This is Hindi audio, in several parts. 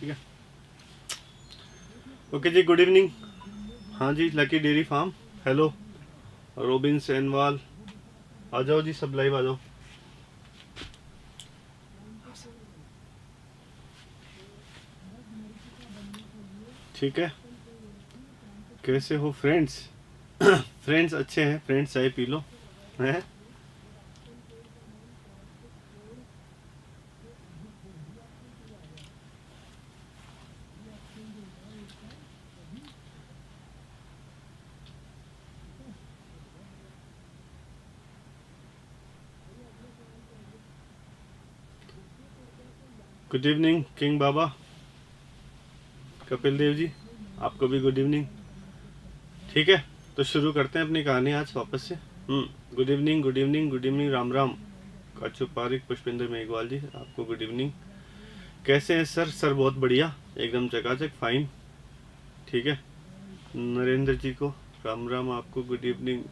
ठीक है। ओके जी, गुड इवनिंग। हाँ जी, lucky dairy farm, hello. Robin Sainwal, आ जाओ जी, सब लाइव आ जाओ। ठीक है, कैसे हो फ्रेंड्स? फ्रेंड्स अच्छे हैं फ्रेंड्स, चाय पी लो हैं। गुड इवनिंग किंग बाबा, कपिल देव जी, आपको भी गुड इवनिंग। ठीक है, तो शुरू करते हैं अपनी कहानी आज वापस से। Good evening, good evening, good evening, राम राम। काचू पारिक, पुष्पेंद्र मेघवाल जी, आपको गुड इवनिंग। कैसे हैं सर? सर बहुत बढ़िया, एकदम चकाचक, फाइन। ठीक है, नरेंद्र जी को राम राम, आपको गुड इवनिंग।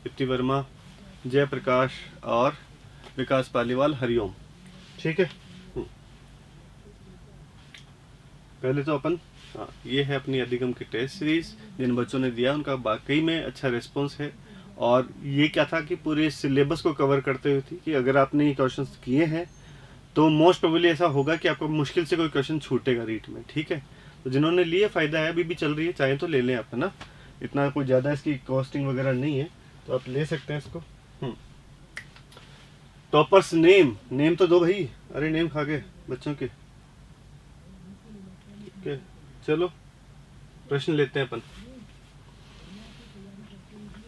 दीप्ति वर्मा, जयप्रकाश और विकास पालीवाल, हरिओम। ठीक है, पहले तो अपन ये है अपनी अधिगम की टेस्ट सीरीज। जिन बच्चों ने दिया उनका वाकई में अच्छा रिस्पॉन्स है। और ये क्या था कि पूरे सिलेबस को कवर करते हुए थी कि अगर आपने ये क्वेश्चन किए हैं तो मोस्ट प्रोबेबली ऐसा होगा कि आपको मुश्किल से कोई क्वेश्चन छूटेगा रीट में। ठीक है, तो जिन्होंने लिए फायदा है, अभी भी चल रही है, चाहे तो ले लें आप, है ना। इतना कोई ज़्यादा इसकी कॉस्टिंग वगैरह नहीं है, तो आप ले सकते हैं इसको। टॉपर्स नेम तो दो भाई, अरे नेम खा गए बच्चों के। ओके, चलो प्रश्न लेते हैं अपन।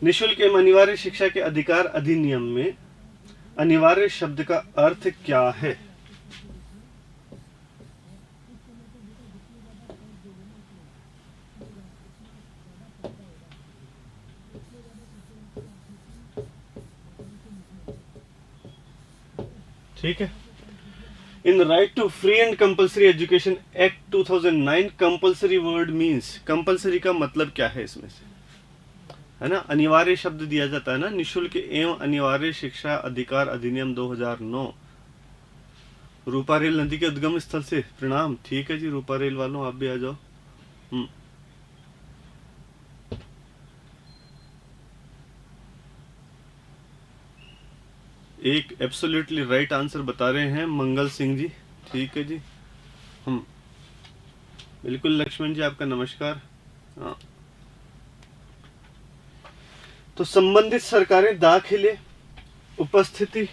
निःशुल्क एवं अनिवार्य शिक्षा के अधिकार अधिनियम में अनिवार्य शब्द का अर्थ क्या है? ठीक है, in right to free and compulsory education act 2009 compulsory word means, compulsory का मतलब क्या है इसमें से, है ना। अनिवार्य शब्द दिया जाता है ना, निःशुल्क एवं अनिवार्य शिक्षा अधिकार अधिनियम 2009। रूपारेल नदी के उद्गम स्थल से प्रणाम। ठीक है जी, रूपारेल वालों आप भी आ जाओ। एक एब्सोल्युटली राइट आंसर बता रहे हैं मंगल सिंह जी। ठीक है जी, बिल्कुल लक्ष्मण जी, आपका नमस्कार। हाँ, तो संबंधित सरकारें दाखिले, उपस्थिति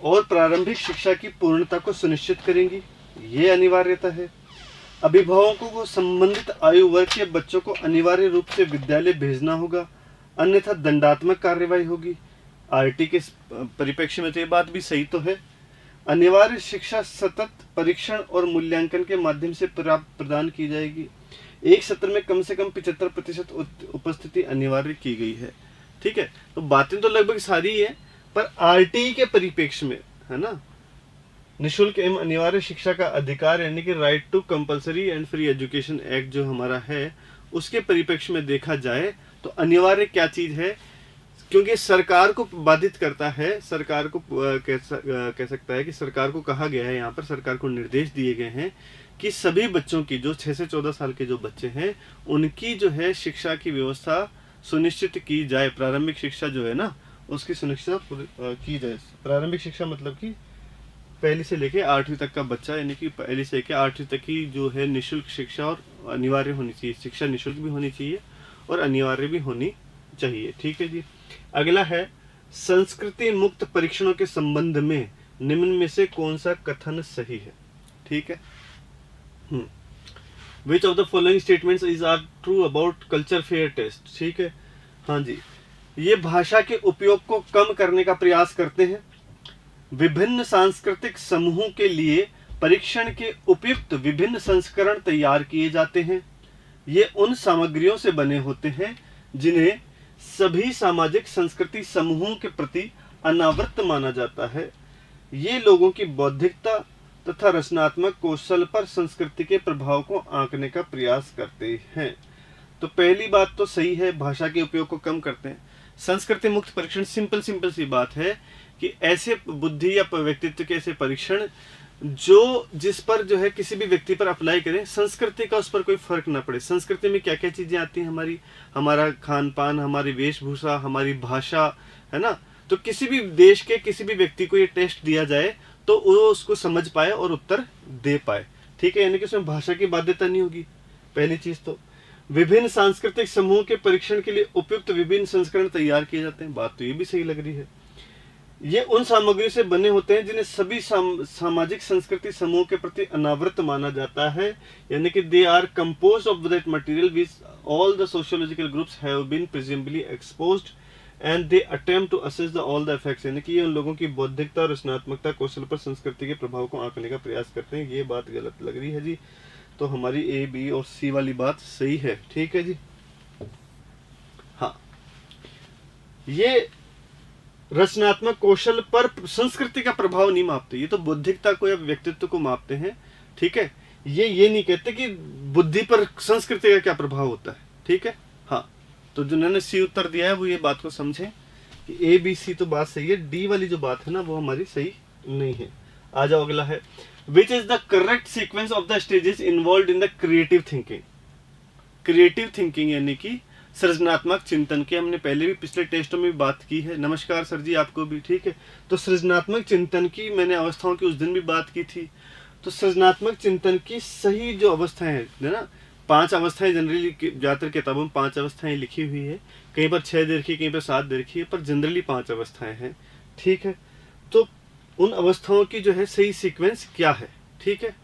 और प्रारंभिक शिक्षा की पूर्णता को सुनिश्चित करेंगी, ये अनिवार्यता है। अभिभावकों को संबंधित आयु वर्ग के बच्चों को अनिवार्य रूप से विद्यालय भेजना होगा, अन्यथा दंडात्मक कार्यवाही होगी। आरटी के परिप्रेक्ष्य में तो ये बात भी सही तो है। अनिवार्य शिक्षा सतत परीक्षण और मूल्यांकन के माध्यम से प्रदान की जाएगी। एक सत्र में कम से कम 75% उपस्थिति अनिवार्य की गई है। ठीक है, तो बातें तो लगभग सारी है, पर आरटीई के परिप्रेक्ष्य में, है ना, निःशुल्क एवं अनिवार्य शिक्षा का अधिकार यानी कि right to compulsory and free education act जो हमारा है, उसके परिप्रेक्ष्य में देखा जाए तो अनिवार्य क्या चीज है, क्योंकि सरकार को बाधित करता है। सरकार को कह सकता है कि सरकार को कहा गया है, यहाँ पर सरकार को निर्देश दिए गए हैं कि सभी बच्चों की, जो 6 से 14 साल के जो बच्चे हैं, उनकी जो है शिक्षा की व्यवस्था सुनिश्चित की जाए। प्रारंभिक शिक्षा जो है ना, उसकी सुनिश्चित की जाए। प्रारंभिक शिक्षा मतलब कि पहली से लेके 8वीं तक का बच्चा, यानी कि पहली से लेके 8वीं तक की जो है निःशुल्क शिक्षा और अनिवार्य होनी चाहिए। शिक्षा निःशुल्क भी होनी चाहिए और अनिवार्य भी होनी चाहिए। ठीक है जी, अगला है संस्कृति मुक्त परीक्षणों के संबंध में निम्न में से कौन सा कथन सही है? ठीक है, which of the following statements is are true about culture fair test? ठीक है, हाँ जी, ये भाषा के उपयोग को कम करने का प्रयास करते हैं। विभिन्न सांस्कृतिक समूहों के लिए परीक्षण के उपयुक्त विभिन्न संस्करण तैयार किए जाते हैं। ये उन सामग्रियों से बने होते हैं जिन्हें सभी सामाजिक संस्कृति समूहों के प्रति अनावृत माना जाता है। ये लोगों की बौद्धिकता तथा रचनात्मक कौशल पर संस्कृति के प्रभाव को आंकने का प्रयास करते हैं। तो पहली बात तो सही है, भाषा के उपयोग को कम करते हैं। संस्कृति मुक्त परीक्षण सिंपल सी बात है कि ऐसे बुद्धि या व्यक्तित्व के ऐसे परीक्षण जो जिस पर जो है किसी भी व्यक्ति पर अप्लाई करें, संस्कृति का उस पर कोई फर्क ना पड़े। संस्कृति में क्या क्या चीजें आती हैं हमारी, हमारा खान पान, हमारी वेशभूषा, हमारी भाषा, है ना। तो किसी भी देश के किसी भी व्यक्ति को ये टेस्ट दिया जाए तो वो उसको समझ पाए और उत्तर दे पाए, ठीक है। यानी कि उसमें भाषा की बाध्यता नहीं होगी, पहली चीज। तो विभिन्न सांस्कृतिक समूह के परीक्षण के लिए उपयुक्त विभिन्न संस्करण तैयार किए जाते हैं, बात तो ये भी सही लग रही है। ये उन सामग्री से बने होते हैं जिन्हें सभी सामाजिक संस्कृति समूह के प्रति अनावृत माना जाता है, यानी कि they are composed of that material which all the sociological groups have been presently exposed and they attempt to assess the all the effects, यानी कि ये उन लोगों की बौद्धिकता और रचनात्मकता कौशल पर संस्कृति के प्रभाव को आंकने का प्रयास करते हैं। ये बात गलत लग रही है जी, तो हमारी ए, बी और सी वाली बात सही है, ठीक है जी। हाँ, ये रचनात्मक कौशल पर संस्कृति का प्रभाव नहीं मापते, ये तो बौद्धिकता को या व्यक्तित्व को मापते हैं, ठीक है। ये नहीं कहते कि बुद्धि पर संस्कृति का क्या प्रभाव होता है, ठीक है। हाँ, तो जिन्होंने सी उत्तर दिया है वो ये बात को समझें कि ए बी सी तो बात सही है, डी वाली जो बात है ना वो हमारी सही नहीं है। आ जाओ, अगला है which is the correct sequence of the stages involve in the creative thinking. Creative thinking यानी कि सृजनात्मक चिंतन की हमने पहले भी पिछले टेस्टों में भी बात की है। नमस्कार सर जी, आपको भी, ठीक है। तो सृजनात्मक चिंतन की मैंने अवस्थाओं की उस दिन भी बात की थी। तो सृजनात्मक चिंतन की सही जो अवस्थाएं है ना, 5 अवस्थाएं जनरली ज्यादातर किताबों में 5 अवस्थाएं लिखी हुई है, कहीं पर 6 दे रखी है, कहीं पर 7 दे रखी है, पर जनरली 5 अवस्थाएं हैं, ठीक है। तो उन अवस्थाओं की जो है सही सीक्वेंस क्या है, ठीक है।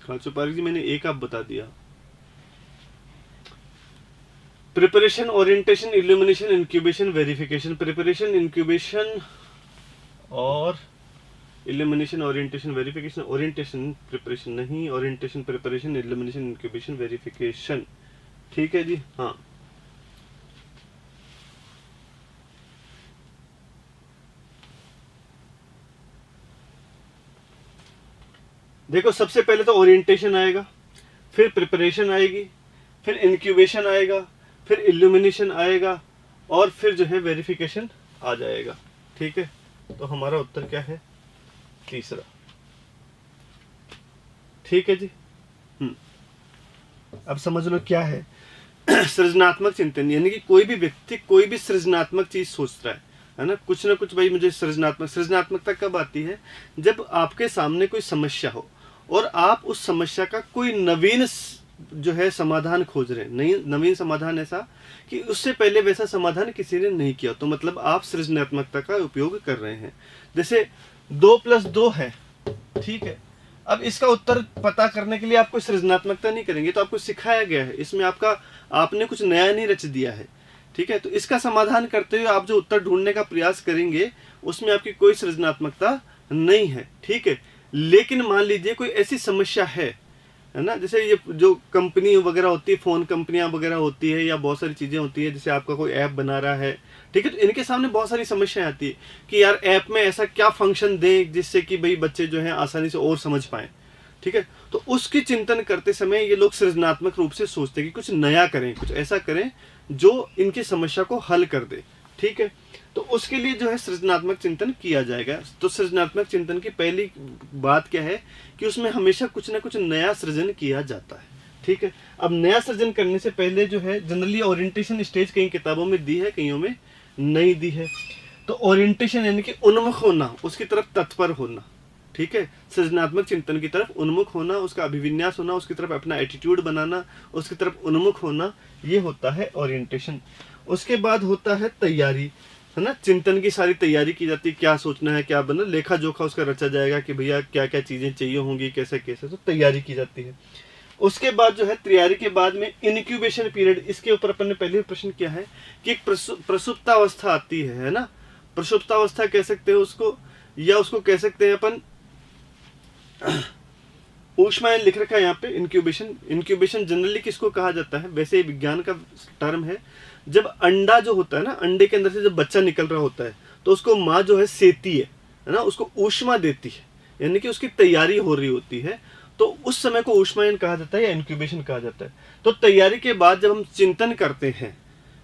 खाचोपारी जी, मैंने एक आप बता दिया। Preparation, orientation, illumination, incubation, verification. Preparation, incubation और illumination, orientation, verification. Orientation preparation नहीं, orientation preparation, illumination, incubation, verification, ठीक है जी। हाँ, देखो सबसे पहले तो ओरिएंटेशन आएगा, फिर प्रिपरेशन आएगी, फिर इंक्यूबेशन आएगा, फिर इल्यूमिनेशन आएगा और फिर जो है वेरिफिकेशन आ जाएगा, ठीक है। तो हमारा उत्तर क्या है, तीसरा, ठीक है जी। अब समझ लो क्या है सृजनात्मक चिंतन, यानी कि कोई भी व्यक्ति कोई भी सृजनात्मक चीज सोचता है ना, कुछ ना कुछ। भाई मुझे सृजनात्मकता कब आती है, जब आपके सामने कोई समस्या हो और आप उस समस्या का कोई नवीन जो है समाधान खोज रहे हैं। नवीन समाधान ऐसा कि उससे पहले वैसा समाधान किसी ने नहीं किया, तो मतलब आप सृजनात्मकता का उपयोग कर रहे हैं। जैसे 2+2 है, ठीक है। अब इसका उत्तर पता करने के लिए आप कोई सृजनात्मकता नहीं करेंगे, तो आपको सिखाया गया है, इसमें आपने कुछ नया नहीं रच दिया है, ठीक है। तो इसका समाधान करते हुए आप जो उत्तर ढूंढने का प्रयास करेंगे उसमें आपकी कोई सृजनात्मकता नहीं है, ठीक है। लेकिन मान लीजिए कोई ऐसी समस्या है ना, जैसे ये जो कंपनी वगैरह होती है, फोन कंपनियां वगैरह होती है, या बहुत सारी चीजें होती है, जैसे आपका कोई ऐप बना रहा है, ठीक है। तो इनके सामने बहुत सारी समस्याएं आती है कि यार ऐप में ऐसा क्या फंक्शन दें जिससे कि भाई बच्चे जो है आसानी से और समझ पाए, ठीक है। तो उसकी चिंतन करते समय ये लोग सृजनात्मक रूप से सोचते हैं कि कुछ नया करें, कुछ ऐसा करें जो इनकी समस्या को हल कर दे, ठीक है। तो उसके लिए जो है सृजनात्मक चिंतन किया जाएगा। तो सृजनात्मक चिंतन की पहली बात क्या है कि उसमें हमेशा कुछ ना कुछ नया सृजन किया जाता है, ठीक है। अब नया सृजन करने से पहले जो है जनरली ओरिएंटेशन स्टेज कई किताबों में दी है, कईयों में नहीं दी है। तो ओरिएंटेशन यानी कि उन्मुख होना, उसकी तरफ तत्पर होना, ठीक है। सृजनात्मक चिंतन की तरफ उन्मुख होना, उसका अभिविन्यास होना, उसकी तरफ अपना एटीट्यूड बनाना, उसकी तरफ उन्मुख होना, ये होता है ओरिएंटेशन। उसके बाद होता है तैयारी, है ना। चिंतन की सारी तैयारी की जाती है, क्या सोचना है, क्या बनना, लेखा जोखा उसका रचा जाएगा कि भैया क्या क्या चीजें चाहिए होंगी, कैसे कैसे, तो तैयारी की जाती है। उसके बाद जो है तैयारी के बाद में इनक्यूबेशन पीरियड, इसके ऊपर अपन ने पहले प्रश्न किया है कि एक प्रसुप्तावस्था आती है ना। प्रसुप्तावस्था कह सकते हैं उसको, या उसको कह सकते हैं अपन ऊष्मायन लिख रखा है यहाँ पे। इंक्यूबेशन जनरली किसको कहा जाता है, वैसे विज्ञान का टर्म है, जब अंडा जो होता है ना, अंडे के अंदर से जब बच्चा निकल रहा होता है तो उसको माँ जो है सेती है ना, उसको ऊष्मा देती है, यानी कि उसकी तैयारी हो रही होती है, तो उस समय को ऊष्मायन कहा जाता है या इंक्यूबेशन कहा जाता है। तो तैयारी के बाद जब हम चिंतन करते हैं,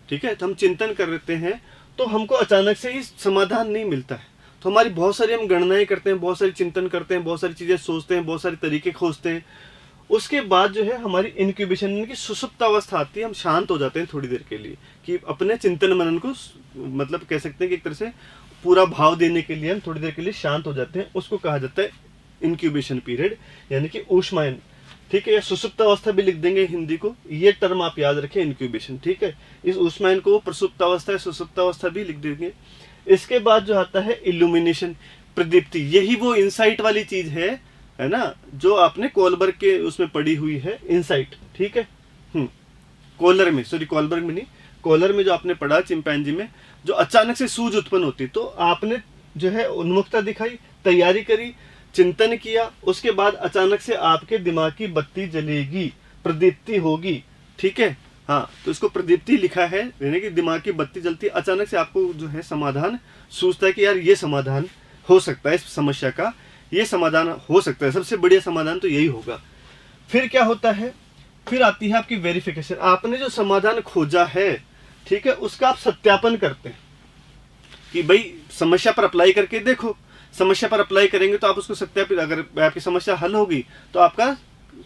ठीक है, तो हम चिंतन कर लेते हैं तो हमको अचानक से ही समाधान नहीं मिलता है, तो हमारी बहुत सारी हम गणनाएं करते हैं, बहुत सारी चिंतन करते हैं, बहुत सारी चीजें सोचते हैं, बहुत सारे तरीके खोजते हैं, उसके बाद जो है हमारी इंक्यूबेशन यानी कि सुसुप्त अवस्था आती है, हम शांत हो जाते हैं थोड़ी देर के लिए कि अपने चिंतन मनन को मतलब कह सकते हैं कि एक तरह से पूरा भाव देने के लिए हम थोड़ी देर के लिए शांत हो जाते हैं, उसको कहा जाता है इंक्यूबेशन पीरियड यानी कि ऊष्मायन, ठीक है, या सुसुप्त अवस्था भी लिख देंगे हिंदी को, ये टर्म आप याद रखें इंक्यूबेशन, ठीक है। इस ऊष्मायन को प्रसुप्त अवस्था या सुसुप्त अवस्था भी लिख देंगे। इसके बाद जो आता है इल्यूमिनेशन, प्रदीप्ति, यही वो इंसाइट वाली चीज है ना, जो आपने कोलबर्ग के उसमें पढ़ी हुई है, इंसाइट, ठीक है। कोलर में, सॉरी कोलबर्ग में नहीं, कोलर में जो आपने पढ़ा चिंपैंजी में, जो अचानक से सूझ उत्पन्न होती, तो आपने जो है उन्मुखता दिखाई, तैयारी करी, चिंतन किया, उसके बाद अचानक से आपके दिमाग की बत्ती जलेगी, प्रदीप्ति होगी, ठीक है। हाँ, तो इसको प्रदीप्ति लिखा है, यानी कि दिमाग की बत्ती जलती, अचानक से आपको जो है समाधान सूझता है कि यार ये समाधान हो सकता है, इस समस्या का ये समाधान हो सकता है, सबसे बढ़िया समाधान तो यही होगा। फिर क्या होता है, फिर आती है आपकी वेरिफिकेशन, आपने जो समाधान खोजा है, ठीक है, उसका आप सत्यापन करते हैं कि भाई समस्या पर अप्लाई करके देखो, समस्या पर अप्लाई करेंगे तो आप उसको सत्यापित, अगर आपकी समस्या हल होगी तो आपका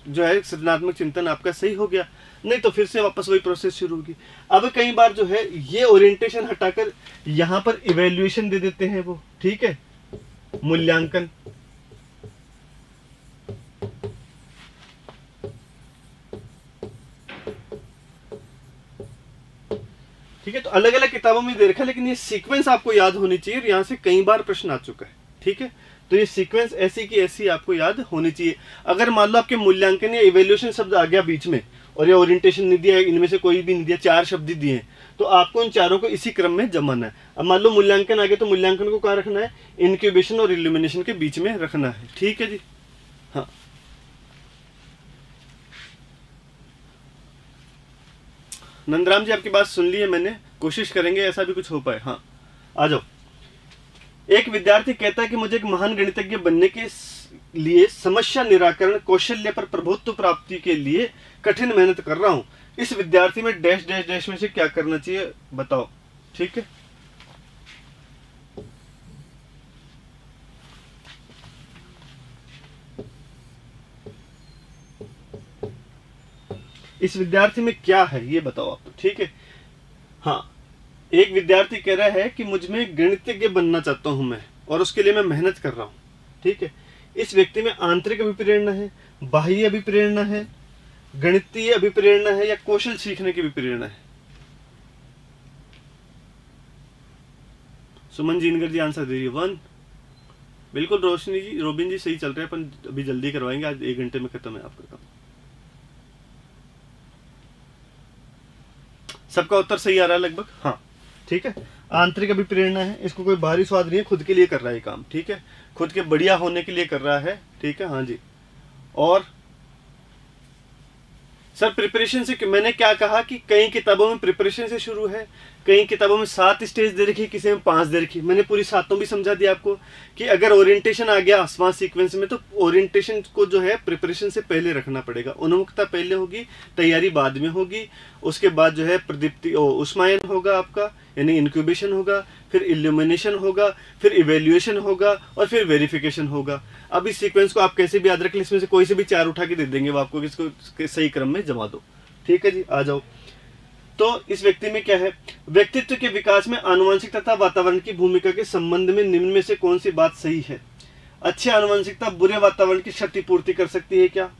जो है सृजनात्मक चिंतन आपका सही हो गया, नहीं तो फिर से वापस वही प्रोसेस शुरू होगी। अब कई बार जो है ये ओरिएंटेशन हटाकर यहां पर इवेल्युएशन दे देते हैं वो, ठीक है, मूल्यांकन, ठीक है। तो अलग अलग किताबों में दे रखा है, लेकिन ये सीक्वेंस आपको याद होनी चाहिए, और यहां से कई बार प्रश्न आ चुका है, ठीक है। तो ये सीक्वेंस ऐसी की ऐसी आपको याद होनी चाहिए। अगर मान लो आपके मूल्यांकन या इवेल्युएशन शब्द आ गया बीच में और ये ओरिएंटेशन नहीं दिया, इनमें से कोई भी नहीं दिया, 4 शब्द दिए हैं, तो आपको उन चारों को इसी क्रम में जमाना है। अब मान लो मूल्यांकन आ गया, तो मूल्यांकन को कहाँ रखना है, इंक्यूबेशन और इल्यूमिनेशन के बीच में रखना है, ठीक है जी। हाँ, नंदराम जी आपकी बात सुन ली है मैंने, कोशिश करेंगे ऐसा भी कुछ हो पाए। हाँ, आ जाओ। एक विद्यार्थी कहता है कि मुझे एक महान गणितज्ञ बनने के लिए समस्या निराकरण कौशल्य पर प्रभुत्व प्राप्ति के लिए कठिन मेहनत कर रहा हूं। इस विद्यार्थी में डैश डैश डैश में से क्या करना चाहिए बताओ, ठीक है। इस विद्यार्थी में क्या है ये बताओ आप, ठीक है। हाँ, एक विद्यार्थी कह रहा है कि मुझ में गणितज्ञ बनना चाहता हूं मैं, और उसके लिए मैं मेहनत कर रहा हूं, ठीक है। इस व्यक्ति में आंतरिक अभिप्रेरणा है, बाह्य अभिप्रेरणा है, गणितीय अभिप्रेरणा है, या कौशल सीखने की अभिप्रेरणा है। सुमन जीनगर जी आंसर दे रही है 1। बिल्कुल रोशनी जी, रोबिन जी सही चल रहे हैं, अपन अभी जल्दी करवाएंगे, आज 1 घंटे में खत्म है आपका काम। सबका उत्तर सही आ रहा है लगभग, हाँ, ठीक है। आंतरिक अभिप्रेरणा है, इसको कोई बाहरी स्वाद नहीं है, खुद के लिए कर रहा है काम, ठीक है, खुद के बढ़िया होने के लिए कर रहा है, ठीक है। हाँ जी। और सर प्रिपरेशन से, मैंने क्या कहा कि कई किताबों में प्रिपरेशन से शुरू है, कई किताबों में 7 स्टेज दे रखी, किसी में 5 दे रखी। मैंने पूरी 7 भी समझा दिया आपको कि अगर ओरिएंटेशन आ गया आसमान सीक्वेंस में, तो ओरिएंटेशन को जो है प्रिपरेशन से पहले रखना पड़ेगा। उन्मुखता पहले होगी, तैयारी बाद में होगी, उसके बाद जो है प्रदीप्ति ऊष्मायन होगा आपका, यानी इंक्यूबेशन होगा, फिर इल्यूमिनेशन होगा, फिर इवेल्युएशन होगा, और फिर वेरिफिकेशन होगा। अब इस सीक्वेंस को आप कैसे भी याद रख लें, इसमें से कोई से भी 4 उठा के दे देंगे वो आपको, इसको सही क्रम में जमा दो, ठीक है जी। आ जाओ। तो इस व्यक्ति में क्या है, व्यक्तित्व के विकास में आनुवंशिक तथा वातावरण की भूमिका के संबंध में निम्न में से कौन सी बात सही है। अच्छी आनुवंशिकता बुरे वातावरण की क्षतिपूर्ति कर सकती है क्या।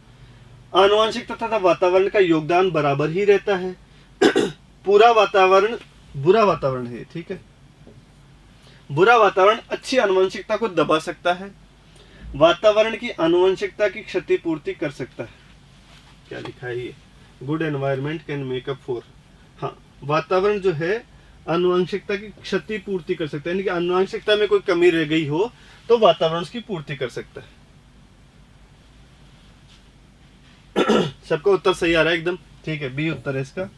आनुवंशिक तथा वातावरण का योगदान बराबर ही रहता है। पूरा वातावरण बुरा वातावरण है, ठीक है। बुरा वातावरण अच्छी आनुवंशिकता को दबा सकता है, वातावरण की आनुवंशिकता की क्षतिपूर्ति कर सकता है। क्या लिखा है ये, good environment can make up for. हाँ, वातावरण जो है आनुवंशिकता की क्षतिपूर्ति कर सकता है, यानी कि आनुवंशिकता में कोई कमी रह गई हो तो वातावरण उसकी पूर्ति कर सकता है। सबका उत्तर सही आ रहा है एकदम, ठीक है, बी उत्तर है इसका।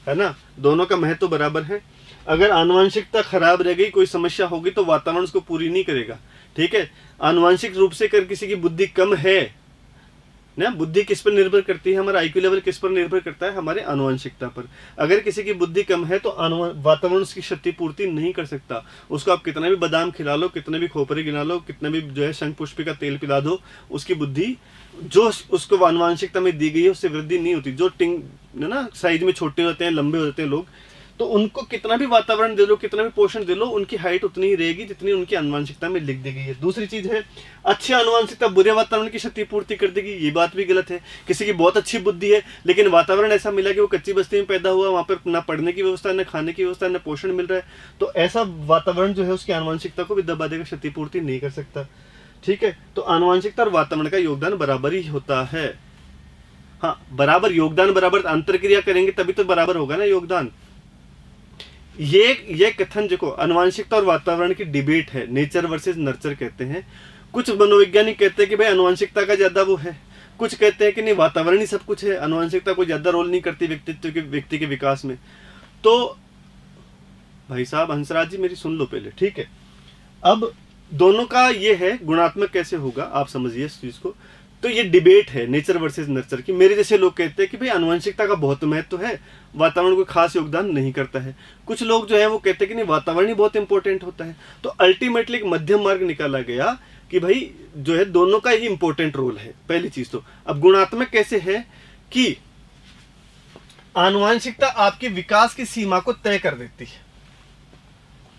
है ना, दोनों का महत्व बराबर है। अगर आनुवंशिकता खराब रह गई, कोई समस्या होगी, तो वातावरण उसको पूरी नहीं करेगा। ठीक है, आनुवंशिक रूप से कर किसी की बुद्धि कम है ना, बुद्धि किस पर निर्भर करती है, हमारा आईक्यू लेवल किस पर निर्भर करता है, हमारे आनुवंशिकता पर। अगर किसी की बुद्धि कम है तो वातावरण उसकी क्षतिपूर्ति नहीं कर सकता। उसको आप कितना भी बादाम खिला लो, कितने भी खोपरे गिना लो, कितना भी जो है शंख पुष्पी का तेल पिला दो, उसकी बुद्धि जो उसको आनुवंशिकता में दी गई है उससे वृद्धि नहीं होती। जो टिंग ना साइज में छोटे होते हैं, लंबे होते हैं लोग, तो उनको कितना भी वातावरण दे लो, कितना भी पोषण दे लो, उनकी हाइट उतनी ही रहेगी जितनी उनकी आनुवंशिकता में लिख दी गई है। दूसरी चीज है, अच्छी आनुवंशिकता बुरे वातावरण की क्षतिपूर्ति कर देगी, ये बात भी गलत है। किसी की बहुत अच्छी बुद्धि है लेकिन वातावरण ऐसा मिला कि वो कच्ची बस्ती में पैदा हुआ, वहां पर ना पढ़ने की व्यवस्था, ना खाने की व्यवस्था, ना पोषण मिल रहा है, तो ऐसा वातावरण जो है उसकी आनुवंशिकता को भी दबा देगा, क्षतिपूर्ति नहीं कर सकता। ठीक है, तो आनुवंशिकता और वातावरण का योगदान बराबर ही होता है। हाँ, बराबर योगदान, बराबर अंतर क्रिया करेंगे तभी तो बराबर होगा ना योगदान। ये कथन देखो, आनुवंशिकता और वातावरण की डिबेट है, नेचर वर्सेस नर्चर कहते हैं। कुछ मनोवैज्ञानिक कहते हैं कि भाई आनुवंशिकता का ज्यादा वो है, कुछ कहते हैं कि नहीं, वातावरण ही सब कुछ है, आनुवंशिकता कोई ज्यादा रोल नहीं करती व्यक्ति के विकास में। तो भाई साहब हंसराज जी मेरी सुन लो पहले, ठीक है। अब दोनों का ये है गुणात्मक कैसे होगा, आप समझिए इस चीज को। तो ये डिबेट है नेचर वर्सेस नर्चर की। मेरे जैसे लोग कहते हैं कि भाई आनुवंशिकता का बहुत महत्व है, वातावरण को खास योगदान नहीं करता है। कुछ लोग जो है वो कहते हैं कि नहीं, वातावरण ही बहुत इंपॉर्टेंट होता है। तो अल्टीमेटली एक मध्यम मार्ग निकाला गया कि भाई जो है दोनों का ही इंपॉर्टेंट रोल है, पहली चीज तो। अब गुणात्मक कैसे है कि आनुवंशिकता आपके विकास की सीमा को तय कर देती है।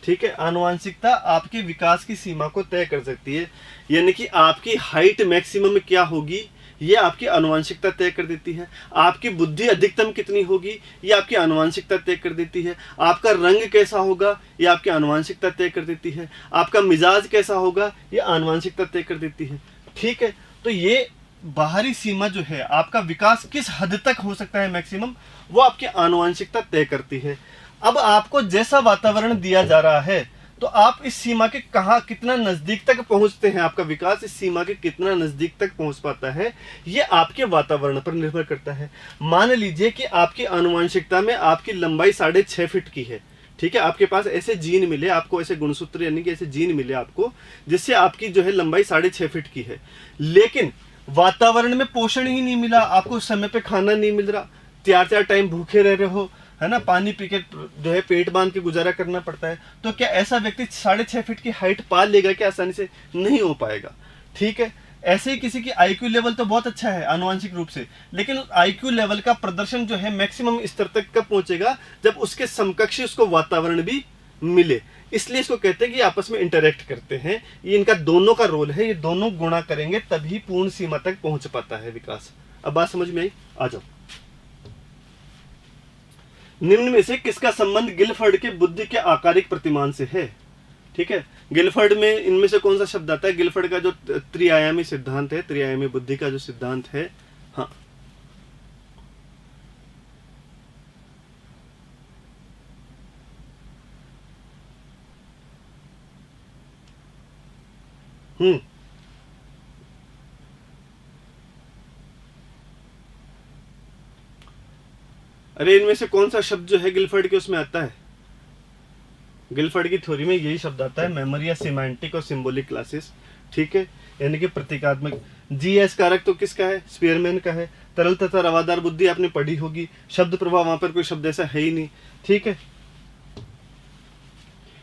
ठीक है, आनुवंशिकता आपके विकास की सीमा को तय कर सकती है, यानी कि आपकी हाइट मैक्सिमम क्या होगी ये आपकी आनुवंशिकता तय कर देती है। आपकी बुद्धि अधिकतम कितनी होगी ये आपकी आनुवंशिकता तय कर देती है। आपका रंग कैसा होगा ये आपकी आनुवंशिकता तय कर देती है। आपका मिजाज कैसा होगा ये आनुवंशिकता तय कर देती है। ठीक है, तो ये बाहरी सीमा जो है, आपका विकास किस हद तक हो सकता है मैक्सिमम, वो आपकी आनुवंशिकता तय करती है। अब आपको जैसा वातावरण दिया जा रहा है तो आप इस सीमा के कहां कितना नजदीक तक पहुंचते हैं, आपका विकास इस सीमा के कितना नजदीक तक पहुंच पाता है, ये आपके वातावरण पर निर्भर करता है। मान लीजिए कि आपकी आनुवंशिकता में आपकी लंबाई 6.5 फीट की है। ठीक है, आपके पास ऐसे जीन मिले, आपको ऐसे गुणसूत्र यानी कि ऐसे जीन मिले आपको, जिससे आपकी जो है लंबाई 6.5 फीट की है, लेकिन वातावरण में पोषण ही नहीं मिला, आपको समय पे खाना नहीं मिल रहा, 4 टाइम भूखे रह रहे हो, है ना, पानी पी के जो है पेट बांध के गुजारा करना पड़ता है, तो क्या ऐसा व्यक्ति 6.5 फीट की हाइट पा लेगा क्या? आसानी से नहीं हो पाएगा। ठीक है, ऐसे ही किसी की आईक्यू लेवल तो बहुत अच्छा है आनुवंशिक रूप से, लेकिन आईक्यू लेवल का प्रदर्शन जो है मैक्सिमम स्तर तक कब पहुंचेगा, जब उसके समकक्षी उसको वातावरण भी मिले। इसलिए इसको कहते हैं कि आपस में इंटरेक्ट करते हैं, ये इनका दोनों का रोल है, ये दोनों गुणा करेंगे तभी पूर्ण सीमा तक पहुंच पाता है विकास। अब बात समझ में आई? आ जाओ। निम्न में से किसका संबंध गिलफर्ड के बुद्धि के आकारिक प्रतिमान से है? ठीक है, गिलफर्ड में इनमें से कौन सा शब्द आता है? गिलफर्ड का जो त्रिआयामी सिद्धांत है, त्रिआयामी बुद्धि का जो सिद्धांत है, हाँ, अरे इनमें से कौन सा शब्द जो है गिलफर्ड के उसमें आता है? गिलफर्ड की थ्योरी में यही शब्द आता है, मेमोरी या सिमेंटिक और सिंबॉलिक क्लासेस। ठीक है, यानी कि प्रतीकात्मक। जीएस कारक तो किसका है? स्पीयरमैन का है। तरल तथा रवादार बुद्धि आपने पढ़ी होगी, शब्द प्रभाव वहां पर कोई शब्द ऐसा है ही नहीं। ठीक है,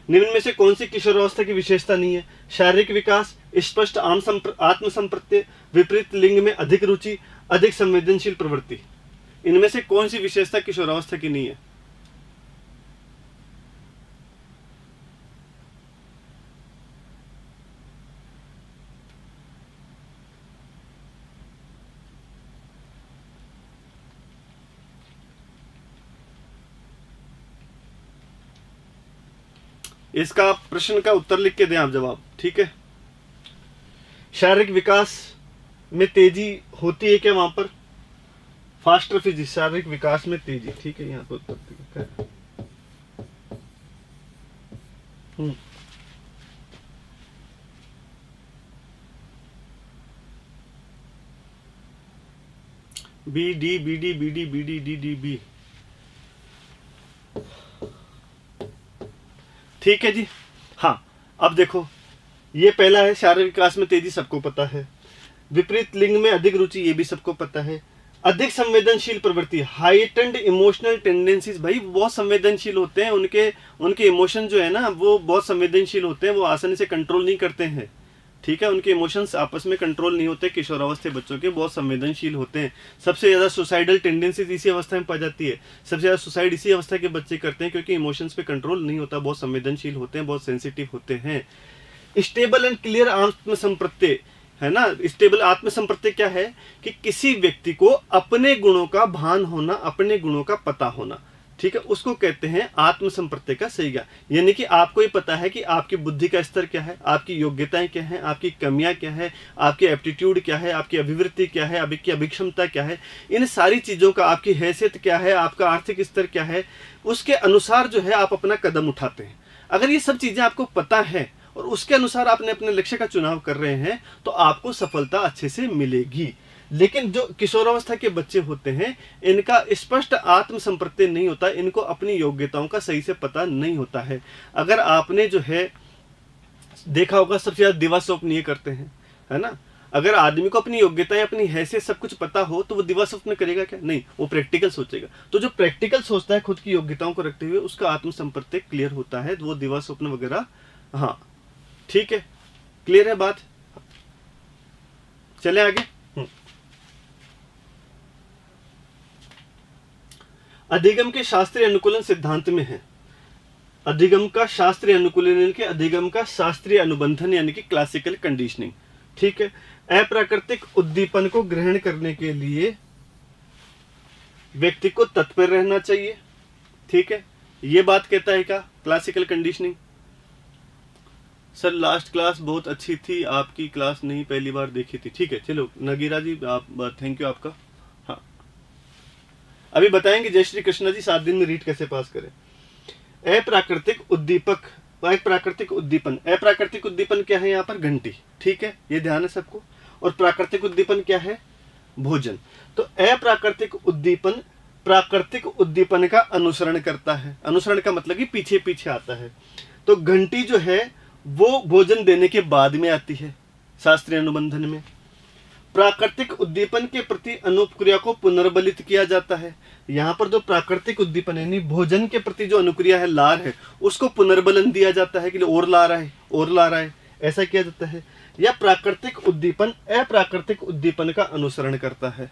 निम्न में से कौन सी किशोरावस्था की विशेषता नहीं है? शारीरिक विकास, स्पष्ट आत्म संप्रत्यय, विपरीत लिंग में अधिक रुचि, अधिक संवेदनशील प्रवृत्ति। इनमें से कौन सी विशेषता किशोरावस्था की नहीं है? इसका प्रश्न का उत्तर लिख के दें आप जवाब। ठीक है, शारीरिक विकास में तेजी होती है क्या वहां पर? फास्टर फिजिक्स, शारीरिक विकास में तेजी। ठीक है, यहाँ पर उत्तर लिखा है। B D B D B D B D D D B. ठीक है जी। हाँ, अब देखो, ये पहला है शारीरिक विकास में तेजी, सबको पता है। विपरीत लिंग में अधिक रुचि, ये भी सबको पता है। अधिक संवेदनशील प्रवृत्ति, हाइटेंड इमोशनल टेंडेंसीज, भाई बहुत संवेदनशील होते हैं, उनके इमोशन जो है ना वो बहुत संवेदनशील होते हैं, वो आसानी से कंट्रोल नहीं करते हैं। ठीक है, उनके इमोशंस आपस में कंट्रोल नहीं होते। किशोरावस्था बच्चों के बहुत संवेदनशील होते हैं। सबसे ज़्यादा सुसाइडल टेंडेंसीज इसी अवस्था में पाई जाती है। सबसे ज़्यादा सुसाइड इसी अवस्था के बच्चे करते हैं, क्योंकि इमोशंस पे कंट्रोल नहीं होता, बहुत संवेदनशील होते हैं, बहुत सेंसिटिव होते हैं। स्टेबल एंड क्लियर आत्मसंप्रत्यय है ना। स्टेबल आत्मसंप्रत्यय क्या है कि किसी व्यक्ति को अपने गुणों का भान होना, अपने गुणों का पता होना। ठीक है, उसको कहते हैं आत्मसंप्रत्यय का सही ज्ञान। यानी कि आपको ये पता है कि आपकी बुद्धि का स्तर क्या है, आपकी योग्यताएं क्या है, आपकी कमियां क्या है, आपकी एप्टीट्यूड क्या है, आपकी अभिवृत्ति क्या है, आपकी अभिक्षमता क्या है, इन सारी चीज़ों का, आपकी हैसियत क्या है, आपका आर्थिक स्तर क्या है, उसके अनुसार जो है आप अपना कदम उठाते हैं। अगर ये सब चीज़ें आपको पता है और उसके अनुसार आपने अपने लक्ष्य का चुनाव कर रहे हैं, तो आपको सफलता अच्छे से मिलेगी। लेकिन जो किशोरावस्था के बच्चे होते हैं, इनका स्पष्ट आत्मसंप्रत्यय नहीं होता, इनको अपनी योग्यताओं का सही से पता नहीं होता है। अगर आपने जो है देखा होगा, सबसे ज्यादा दिवा स्वप्न ये करते हैं, है ना। अगर आदमी को अपनी योग्यताएं, अपनी हैसियत सब कुछ पता हो, तो वो दिवा स्वप्न करेगा क्या? नहीं, वो प्रैक्टिकल सोचेगा। तो जो प्रैक्टिकल सोचता है खुद की योग्यताओं को रखते हुए, उसका आत्मसंप्रत्यय क्लियर होता है, वो दिवा स्वप्न वगैरह। हाँ ठीक है, क्लियर है बात। चले आगे। अधिगम के शास्त्रीय अनुकूलन सिद्धांत में है। अधिगम का शास्त्रीय अनुकूलन यानी कि अधिगम का शास्त्रीय अनुबंधन यानी कि क्लासिकल कंडीशनिंग। ठीक है, अप्राकृतिक उद्दीपन को ग्रहण करने के लिए व्यक्ति को तत्पर रहना चाहिए। ठीक है, ये बात कहता है क्या classical conditioning? Sir last class बहुत अच्छी थी, आपकी क्लास नहीं पहली बार देखी थी। ठीक है, चलो नगीरा जी, आप थैंक यू आपका। हाँ, अभी बताएंगे जय श्री कृष्णा जी 7 दिन में रीट कैसे पास करें। अप्राकृतिक उद्दीपक, प्राकृतिक उद्दीपन। अप्राकृतिक उद्दीपन क्या है यहाँ पर? घंटी। ठीक है, ये ध्यान है सबको। और प्राकृतिक उद्दीपन क्या है? भोजन। तो अप्राकृतिक उद्दीपन प्राकृतिक उद्दीपन का अनुसरण करता है। अनुसरण का मतलब कि पीछे पीछे आता है। तो घंटी जो है वो भोजन देने के बाद में आती है शास्त्रीय अनुबंधन में। प्राकृतिक उद्दीपन के प्रति अनुक्रिया को पुनर्बलित किया जाता है। यहाँ पर जो प्राकृतिक उद्दीपन है, भोजन के प्रति जो अनुक्रिया है, लार है, उसको पुनर्बलन दिया जाता है कि और ला रहा है, और ला रहा है, ऐसा किया जाता है। या प्राकृतिक उद्दीपन अप्राकृतिक उद्दीपन का अनुसरण करता है।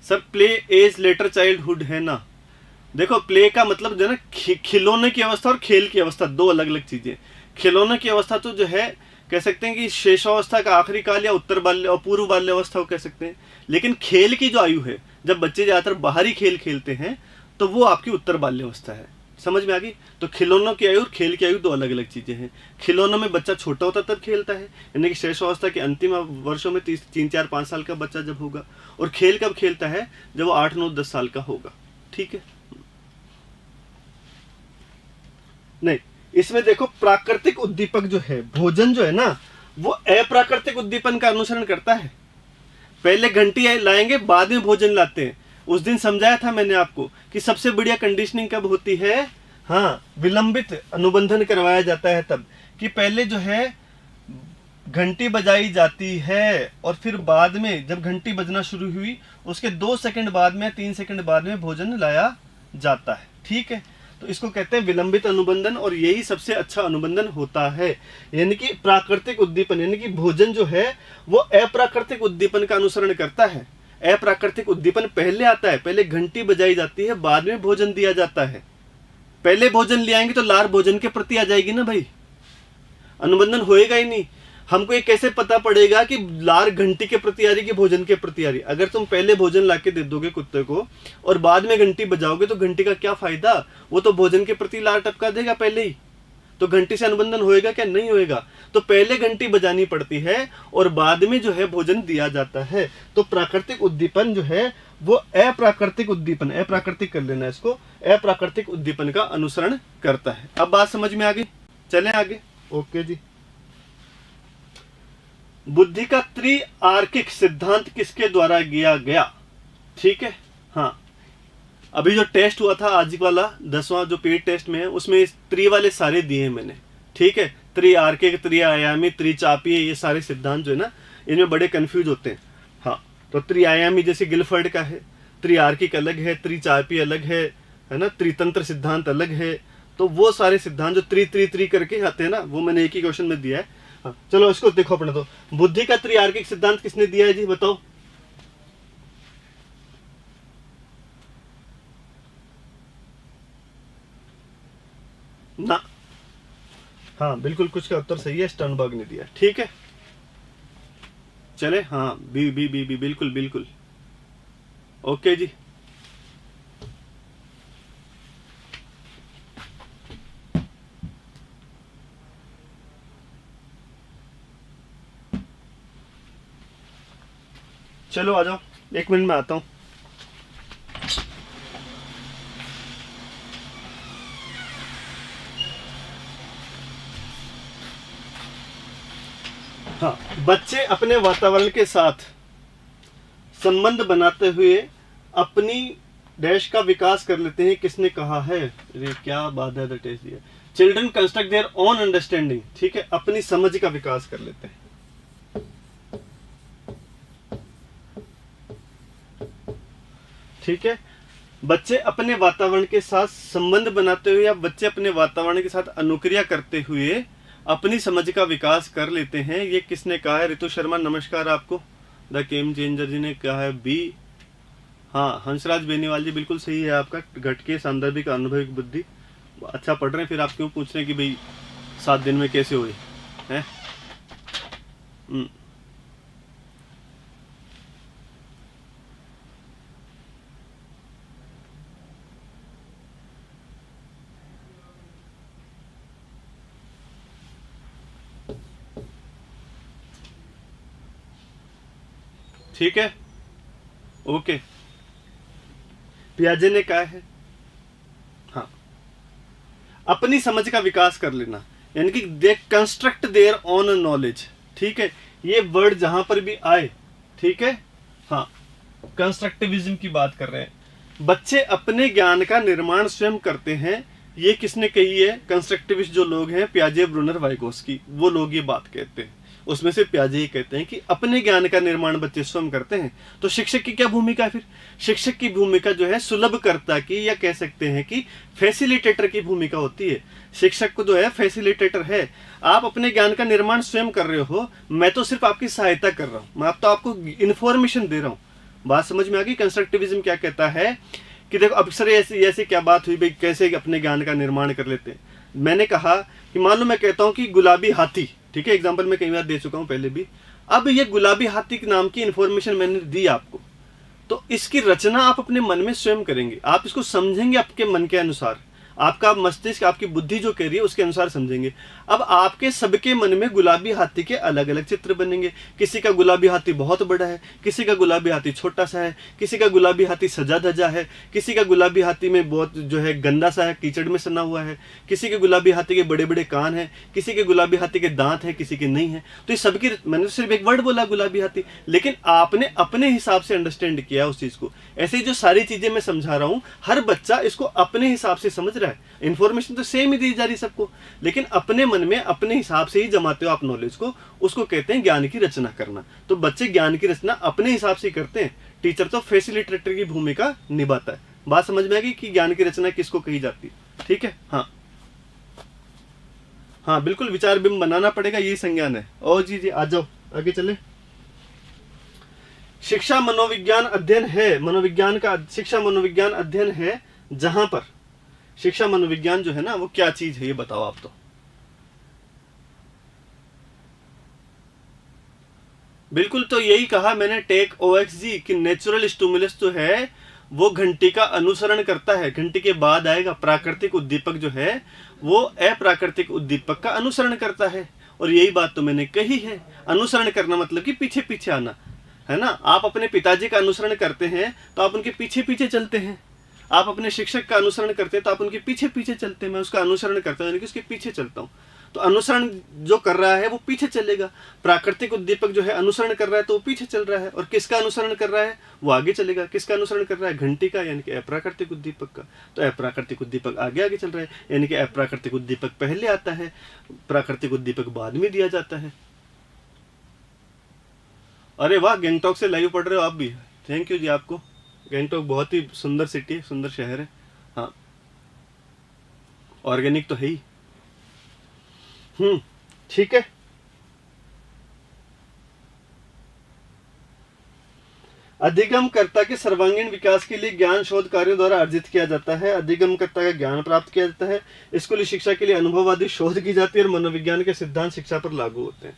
Sir play age later childhood है ना। देखो प्ले का मतलब जो है ना खिलौने की अवस्था और खेल की अवस्था, दो अलग अलग चीजें। खिलौने की अवस्था तो जो है कह सकते हैं कि शेषावस्था का आखिरी काल या उत्तर बाल्य और पूर्व बाल्य अवस्था को कह सकते हैं। लेकिन खेल की जो आयु है, जब बच्चे ज्यादातर बाहरी खेल खेलते हैं, तो वो आपकी उत्तर बाल्य अवस्था है। समझ में आ गई? तो खिलौनों की आयु और खेल की आयु दो अलग अलग चीजें हैं। खिलौनों में बच्चा छोटा होता तब खेलता है, यानी कि शेषावस्था के अंतिम वर्षों में 3, 4, 5 साल का बच्चा जब होगा। और खेल कब खेलता है? जब वो 8, 9, 10 साल का होगा। ठीक है, नहीं इसमें देखो प्राकृतिक उद्दीपक जो है, भोजन जो है ना, वो अप्राकृतिक उद्दीपन का अनुसरण करता है। पहले घंटी लाएंगे, बाद में भोजन लाते हैं। उस दिन समझाया था मैंने आपको कि सबसे बढ़िया कंडीशनिंग कब होती है? हाँ, विलंबित अनुबंधन करवाया जाता है तब, कि पहले जो है घंटी बजाई जाती है और फिर बाद में जब घंटी बजना शुरू हुई उसके 2 सेकंड बाद में, 3 सेकंड बाद में भोजन लाया जाता है। ठीक है, तो इसको कहते हैं विलंबित अनुबंधन, और यही सबसे अच्छा अनुबंधन होता है। यानी कि प्राकृतिक उद्दीपन यानी कि भोजन जो है वो अप्राकृतिक उद्दीपन का अनुसरण करता है। अप्राकृतिक उद्दीपन पहले आता है, पहले घंटी बजाई जाती है, बाद में भोजन दिया जाता है। पहले भोजन ले आएंगे तो लार भोजन के प्रति आ जाएगी ना भाई, अनुबंधन होएगा ही नहीं। हमको ये कैसे पता पड़ेगा कि लार घंटी के प्रति आ रही कि भोजन के प्रति आ रही? अगर तुम पहले भोजन लाके दे दोगे कुत्ते को और बाद में घंटी बजाओगे तो घंटी का क्या फायदा? वो तो भोजन के प्रति लार टपका देगा पहले ही। तो घंटी से अनुबंधन होएगा क्या? नहीं होएगा। तो पहले घंटी बजानी पड़ती है और बाद में जो है भोजन दिया जाता है। तो प्राकृतिक उद्दीपन जो है वो अप्राकृतिक उद्दीपन, अप्राकृतिक कर लेना इसको, अप्राकृतिक उद्दीपन का अनुसरण करता है। अब बात समझ में आ गई? चलें आगे। ओके जी। बुद्धि का त्रिआर्किक सिद्धांत किसके द्वारा दिया गया? ठीक है। हाँ, अभी जो टेस्ट हुआ था आज वाला 10वां जो पेड टेस्ट में है, उसमें त्रि वाले सारे दिए हैं मैंने। ठीक है, त्रिआर्किक, त्रिआयामी, त्रिचापीय, ये सारे सिद्धांत जो है ना, इनमें बड़े कंफ्यूज होते हैं। हाँ, तो त्रिआयामी जैसे गिलफर्ड का है, त्रिआर्किक अलग है, त्रिचापीय अलग है ना, त्रितंत्र सिद्धांत अलग है। तो वो सारे सिद्धांत जो त्रि त्रि त्रि करके आते हैं ना, वो मैंने एक ही क्वेश्चन में दिया है। हाँ, चलो इसको देखो अपने। तो बुद्धि का त्रिआर्किक सिद्धांत किसने दिया है जी, बताओ। ना, हाँ बिल्कुल, कुछ का उत्तर सही है, स्टर्नबर्ग ने दिया। ठीक है, चले। हाँ, बी बी बी बी बिल्कुल बिल्कुल। ओके जी। चलो आ जाओ, 1 मिनट में आता हूं। हाँ, बच्चे अपने वातावरण के साथ संबंध बनाते हुए अपनी डैश का विकास कर लेते हैं, किसने कहा है? अरे क्या बात है, टेस्ट दिया। Children construct their own understanding. ठीक है, अपनी समझ का विकास कर लेते हैं। ठीक है, बच्चे अपने वातावरण के साथ संबंध बनाते हुए या बच्चे अपने वातावरण के साथ अनुक्रिया करते हुए अपनी समझ का विकास कर लेते हैं। ये किसने कहा है? रितु शर्मा, नमस्कार आपको। द गेम चेंजर जी ने कहा है बी। हाँ, हंसराज बेनीवाल जी, बिल्कुल सही है आपका। घटके, सांदर्भिक, अनुभविक बुद्धि। अच्छा पढ़ रहे हैं, फिर आप क्यों पूछ रहे हैं कि भाई 7 दिन में कैसे हुए हैं? ठीक है, ओके। पियाजे ने कहा है हाँ, अपनी समझ का विकास कर लेना, यानी कि दे कंस्ट्रक्ट देयर ओन नॉलेज। ठीक है, ये वर्ड जहां पर भी आए, ठीक है, हाँ, कंस्ट्रक्टिविज्म की बात कर रहे हैं। बच्चे अपने ज्ञान का निर्माण स्वयं करते हैं, ये किसने कही है? कंस्ट्रक्टिविस्ट जो लोग हैं, पियाजे, ब्रूनर, वाइगोस्की, वो लोग ये बात कहते हैं। उसमें से पियाजे ये कहते हैं कि अपने ज्ञान का निर्माण बच्चे स्वयं करते हैं। तो शिक्षक की क्या भूमिका है फिर? शिक्षक की भूमिका जो है सुलभकर्ता की, या कह सकते हैं कि फैसिलिटेटर की भूमिका होती है। शिक्षक को जो है फैसिलिटेटर है। आप अपने ज्ञान का निर्माण स्वयं कर रहे हो, मैं तो सिर्फ आपकी सहायता कर रहा हूं, मैं तो आपको इंफॉर्मेशन दे रहा हूं। बात समझ में आ गई? कंस्ट्रक्टिविज्म क्या कहता है कि देखो, अब सर ऐसी क्या बात हुई भाई, कैसे अपने ज्ञान का निर्माण कर लेते हैं? मैंने कहा कि मान लो मैं कहता हूं कि गुलाबी हाथी, ठीक है, एग्जांपल मैं कई बार दे चुका हूं पहले भी। अब ये गुलाबी हाथी के नाम की इंफॉर्मेशन मैंने दी आपको, तो इसकी रचना आप अपने मन में स्वयं करेंगे। आप इसको समझेंगे आपके मन के अनुसार, आपका मस्तिष्क, आपकी बुद्धि जो कह रही है उसके अनुसार समझेंगे। अब आपके सबके मन में गुलाबी हाथी के अलग अलग चित्र बनेंगे। किसी का गुलाबी हाथी बहुत बड़ा है, किसी का गुलाबी हाथी छोटा सा है, किसी का गुलाबी हाथी सजा धजा है, किसी का गुलाबी हाथी में बहुत जो है गंदा सा है, कीचड़ में सना हुआ है, किसी के गुलाबी हाथी के बड़े बड़े कान हैं, किसी के गुलाबी हाथी के दांत हैं, किसी के नहीं है। तो ये सबकी, मैंने सिर्फ एक वर्ड बोला गुलाबी हाथी, लेकिन आपने अपने हिसाब से अंडरस्टैंड किया उस चीज को। ऐसे जो सारी चीजें मैं समझा रहा हूं, हर बच्चा इसको अपने हिसाब से समझ रहा है। इंफॉर्मेशन तो सेम ही दी जा रही सबको, लेकिन अपने मन में अपने हिसाब से ही जमाते हो आप नॉलेज को। उसको कहते हैं ज्ञान की रचना करना। तो बच्चे ज्ञान की रचना अपने हिसाब से करते हैं, टीचर तो फैसिलिटेटर की भूमिका निभाता है। बात समझ में आ गई कि ज्ञान की रचना किसको कही जाती है? ठीक है, हाँ हाँ बिल्कुल, विचार बिंब बनाना पड़ेगा, यही संज्ञान है। और जी आ जाओ, आगे चले। शिक्षा मनोविज्ञान अध्ययन है, मनोविज्ञान का, शिक्षा मनोविज्ञान अध्ययन है जहां पर, शिक्षा मनोविज्ञान जो है ना, वो क्या चीज है ये बताओ आप। तो बिल्कुल, तो यही कहा मैंने टेक OXG कि नेचुरल स्टिमुलस जो है वो घंटी का अनुसरण करता है, घंटी के बाद आएगा। प्राकृतिक उद्दीपक जो है वो अप्राकृतिक उद्दीपक का अनुसरण करता है। और यही बात तो मैंने कही है, अनुसरण करना मतलब कि पीछे पीछे आना, है ना। आप अपने पिताजी का अनुसरण करते हैं तो आप उनके पीछे पीछे चलते हैं। आप अपने शिक्षक का अनुसरण करते हैं तो आप उनके पीछे पीछे चलते हैं। मैं उसका अनुसरण करता हूँ, यानी कि उसके पीछे चलता हूँ। तो अनुसरण जो कर रहा है वो पीछे चलेगा। प्राकृतिक उद्दीपक जो है अनुसरण कर रहा है तो वो पीछे चल रहा है, और किसका अनुसरण कर रहा है वो आगे चलेगा। किसका अनुसरण कर रहा है? घंटी का, यानी कि अप्राकृतिक उद्दीपक का। तो अप्राकृतिक उद्दीपक आगे आगे चल रहा है, यानी कि अप्राकृतिक उद्दीपक पहले आता है, प्राकृतिक उद्दीपक बाद में दिया जाता है। अरे वाह, गैंगटॉक से लाइव पढ़ रहे हो आप भी, थैंक यू जी आपको। गैंगटॉक बहुत ही सुंदर सिटी है, सुंदर शहर है। हाँ, ऑर्गेनिक तो है ही। ठीक है। अधिगम कर्ता के सर्वांगीण विकास के लिए ज्ञान शोध कार्यों द्वारा अर्जित किया जाता है। अधिगम कर्ता का ज्ञान प्राप्त किया जाता है। स्कूली शिक्षा के लिए अनुभववादी शोध की जाती है और मनोविज्ञान के सिद्धांत शिक्षा पर लागू होते हैं।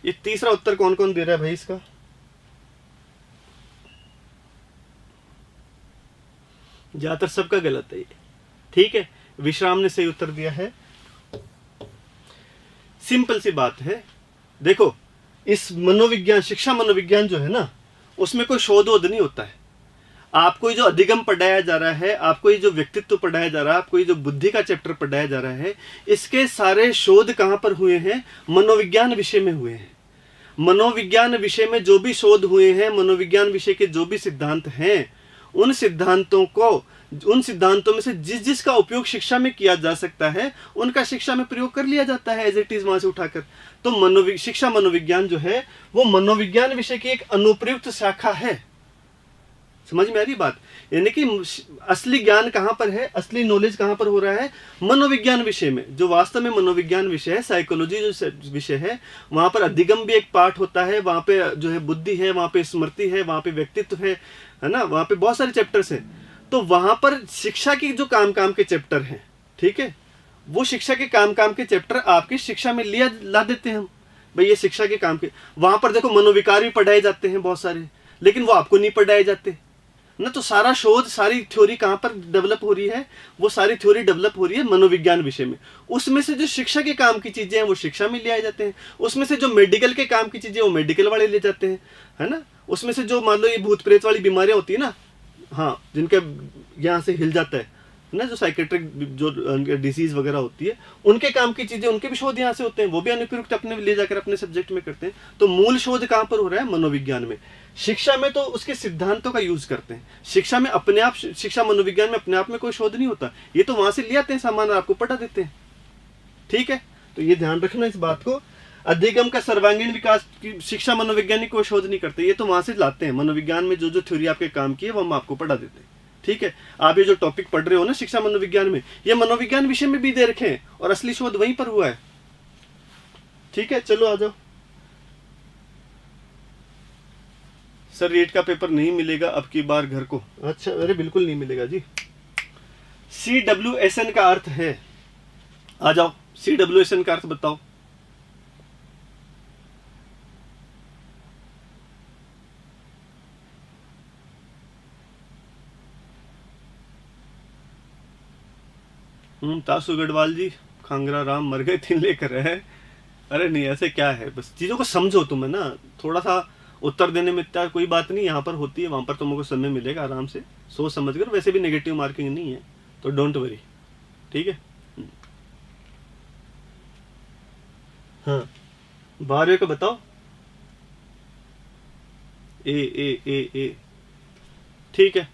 ये तीसरा उत्तर कौन कौन दे रहा है भाई इसका? ज्यादातर सबका गलत है ये। ठीक है, विश्राम ने सही उत्तर दिया है। सिंपल सी बात है, देखो इस मनोविज्ञान, शिक्षा मनोविज्ञान जो है ना, उसमें कोई शोध वोध नहीं होता है। आपको ये जो अधिगम पढ़ाया जा रहा है, आपको ये जो व्यक्तित्व पढ़ाया जा रहा है, आपको ये जो बुद्धि का चैप्टर पढ़ाया जा रहा है, इसके सारे शोध कहां पर हुए हैं? मनोविज्ञान विषय में हुए हैं। मनोविज्ञान विषय में जो भी शोध हुए हैं, मनोविज्ञान विषय के जो भी सिद्धांत हैं, उन सिद्धांतों में से जिस जिसका उपयोग शिक्षा में किया जा सकता है, उनका शिक्षा में प्रयोग कर लिया जाता है एज इट इज, वहां से उठाकर। तो शिक्षा मनोविज्ञान जो है वो मनोविज्ञान विषय की एक अनुप्रयुक्त शाखा है। समझ में आ रही बात? यानी कि असली ज्ञान कहां पर है, असली नॉलेज कहां पर हो रहा है? मनोविज्ञान विषय में। जो वास्तव में मनोविज्ञान विषय है, साइकोलॉजी जो विषय है, वहां पर अधिगम भी एक पार्ट होता है, वहां पे जो है बुद्धि है, वहां पे स्मृति है, वहां पे व्यक्तित्व है ना, वहां पे बहुत सारे चैप्टर्स हैं। तो वहां पर शिक्षा की जो काम काम के चैप्टर हैं, ठीक है, वो शिक्षा के काम काम के चैप्टर आपकी शिक्षा में ला देते हैं हम। भाई ये शिक्षा के काम के, वहां पर देखो मनोविकार भी पढ़ाए जाते हैं बहुत सारे, लेकिन वो आपको नहीं पढ़ाए जाते ना। तो सारा शोध, सारी थ्योरी कहां पर डेवलप हो रही है? वो सारी थ्योरी डेवलप हो रही है मनोविज्ञान विषय में। उसमें से जो शिक्षा के काम की चीजें हैं वो शिक्षा में ले आए जाते हैं, उसमें से जो मेडिकल के काम की चीजें वो मेडिकल वाले ले जाते हैं, है ना। उसमें से जो मान लो ये भूत प्रेत वाली बीमारियां होती है ना, हाँ, जिनके यहाँ से हिल जाता है ना, जो साइकेट्रिक जो डिसीज वगैरह होती है, उनके काम की चीजें, उनके भी शोध यहाँ से होते हैं, वो भी अनुप्रयुक्त अपने ले जाकर अपने सब्जेक्ट में करते हैं। तो मूल शोध कहाँ पर हो रहा है? मनोविज्ञान में। शिक्षा में तो उसके सिद्धांतों का यूज करते हैं। शिक्षा में अपने आप, शिक्षा मनोविज्ञान में अपने आप में कोई शोध नहीं होता, ये तो वहां से ले आते हैं सामान और आपको पढ़ा देते हैं। ठीक है, तो ये ध्यान रखना इस बात को। अधिगम का सर्वांगीण विकास की शिक्षा मनोवैज्ञानिक कोई शोध नहीं करते, ये तो वहां से लाते हैं। मनोविज्ञान में जो जो थ्योरी आपके काम की है वो हम आपको पढ़ा देते हैं। ठीक है, आप ये जो टॉपिक पढ़ रहे हो ना शिक्षा मनोविज्ञान में, ये मनोविज्ञान विषय में भी दे रखे हैं और असली शोध वहीं पर हुआ है। ठीक है, चलो आ जाओ। सर रेट का पेपर नहीं मिलेगा अब की बार घर को? अच्छा, अरे बिल्कुल नहीं मिलेगा जी। CWSN का अर्थ है, आ जाओ, CWSN का अर्थ बताओ। तासु गढ़वाल जी, खांगरा राम मर गए 3 लेकर है। अरे नहीं, ऐसे क्या है, बस चीजों को समझो तुम, है ना। थोड़ा सा उत्तर देने में इतना कोई बात नहीं, यहाँ पर होती है, वहां पर तुमको समय मिलेगा आराम से सोच समझ कर। वैसे भी नेगेटिव मार्किंग नहीं है, तो डोंट वरी। ठीक है, हाँ 12वें का बताओ। ए। ठीक है।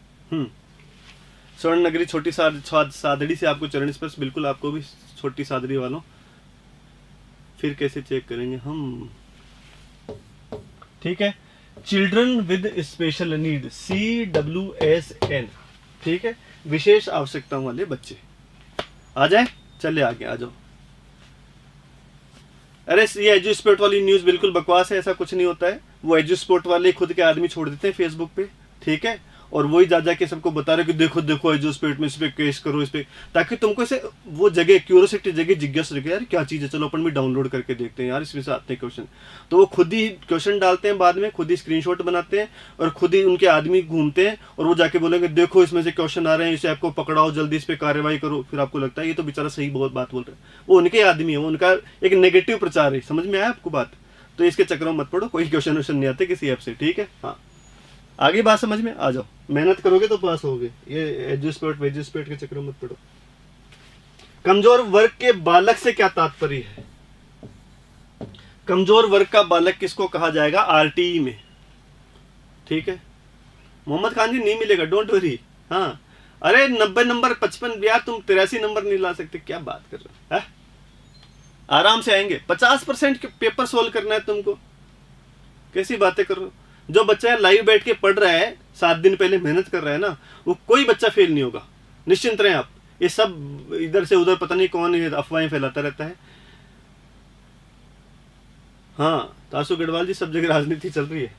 स्वर्ण नगरी छोटी सादड़ी से आपको चरण स्पर्श, बिल्कुल आपको भी छोटी सादड़ी वालों। फिर कैसे चेक करेंगे हम? ठीक है, children with special need, CWSN। ठीक है, विशेष आवश्यकताओं वाले बच्चे। आ जाए, चले आगे आ जाओ। अरे ये एजुस्पोर्ट वाली न्यूज बिल्कुल बकवास है, ऐसा कुछ नहीं होता है। वो एजुस्पोर्ट वाले खुद के आदमी छोड़ देते हैं फेसबुक पे, ठीक है, और वही जा के सबको बता रहे कि देखो देखो एजुस्पोर्ट में इस पे केस करो, इस पे, ताकि तुमको इसे वो जगह क्यूरियोसिटी जगह जिज्ञासा लगे, यार क्या चीज़ है, चलो अपन भी डाउनलोड करके देखते हैं यार, इसमें से आते हैं क्वेश्चन। तो वो खुद ही क्वेश्चन डालते हैं, बाद में खुद ही स्क्रीनशॉट बनाते हैं और खुद ही उनके आदमी घूमते हैं और वो जाके बोलेंगे देखो इसमें से क्वेश्चन आ रहे हैं, इसे आपको पकड़ाओ, जल्दी इस पर कार्रवाई करो। फिर आपको लगता है ये तो बेचारा सही बहुत बात बोल रहे हैं, वो उनके आदमी है, वो उनका एक नेगेटिव प्रचार है। समझ में आया आपको बात? तो इसके चक्कर में मत पड़ो, कोई क्वेश्चन नहीं आते किसी ऐप से। ठीक है, हाँ आगे बात समझ में आ जाओ, मेहनत करोगे तो पास होगे। ये एजुस्पोर्ट वेजुस्पोर्ट के चक्कर में मत पड़ो। कमजोर वर्ग के बालक से क्या तात्पर्य है? कमजोर वर्ग का बालक किसको कहा जाएगा आरटीई में? ठीक है, मोहम्मद खान जी नहीं मिलेगा, डोंट वरी। हाँ, अरे 90 नंबर 55 यार, तुम 83 नंबर नहीं ला सकते, क्या बात कर रहे हो? आराम से आएंगे। 50% पेपर सोल्व करना है तुमको, कैसी बातें कर रहे हो? जो बच्चा लाइव बैठ के पढ़ रहा है, 7 दिन पहले मेहनत कर रहा है ना, वो कोई बच्चा फेल नहीं होगा, निश्चिंत रहें आप। ये सब इधर से उधर पता नहीं कौन अफवाहें फैलाता रहता है। हाँ, तासु गढ़वाल जी, सब जगह राजनीति चल रही है।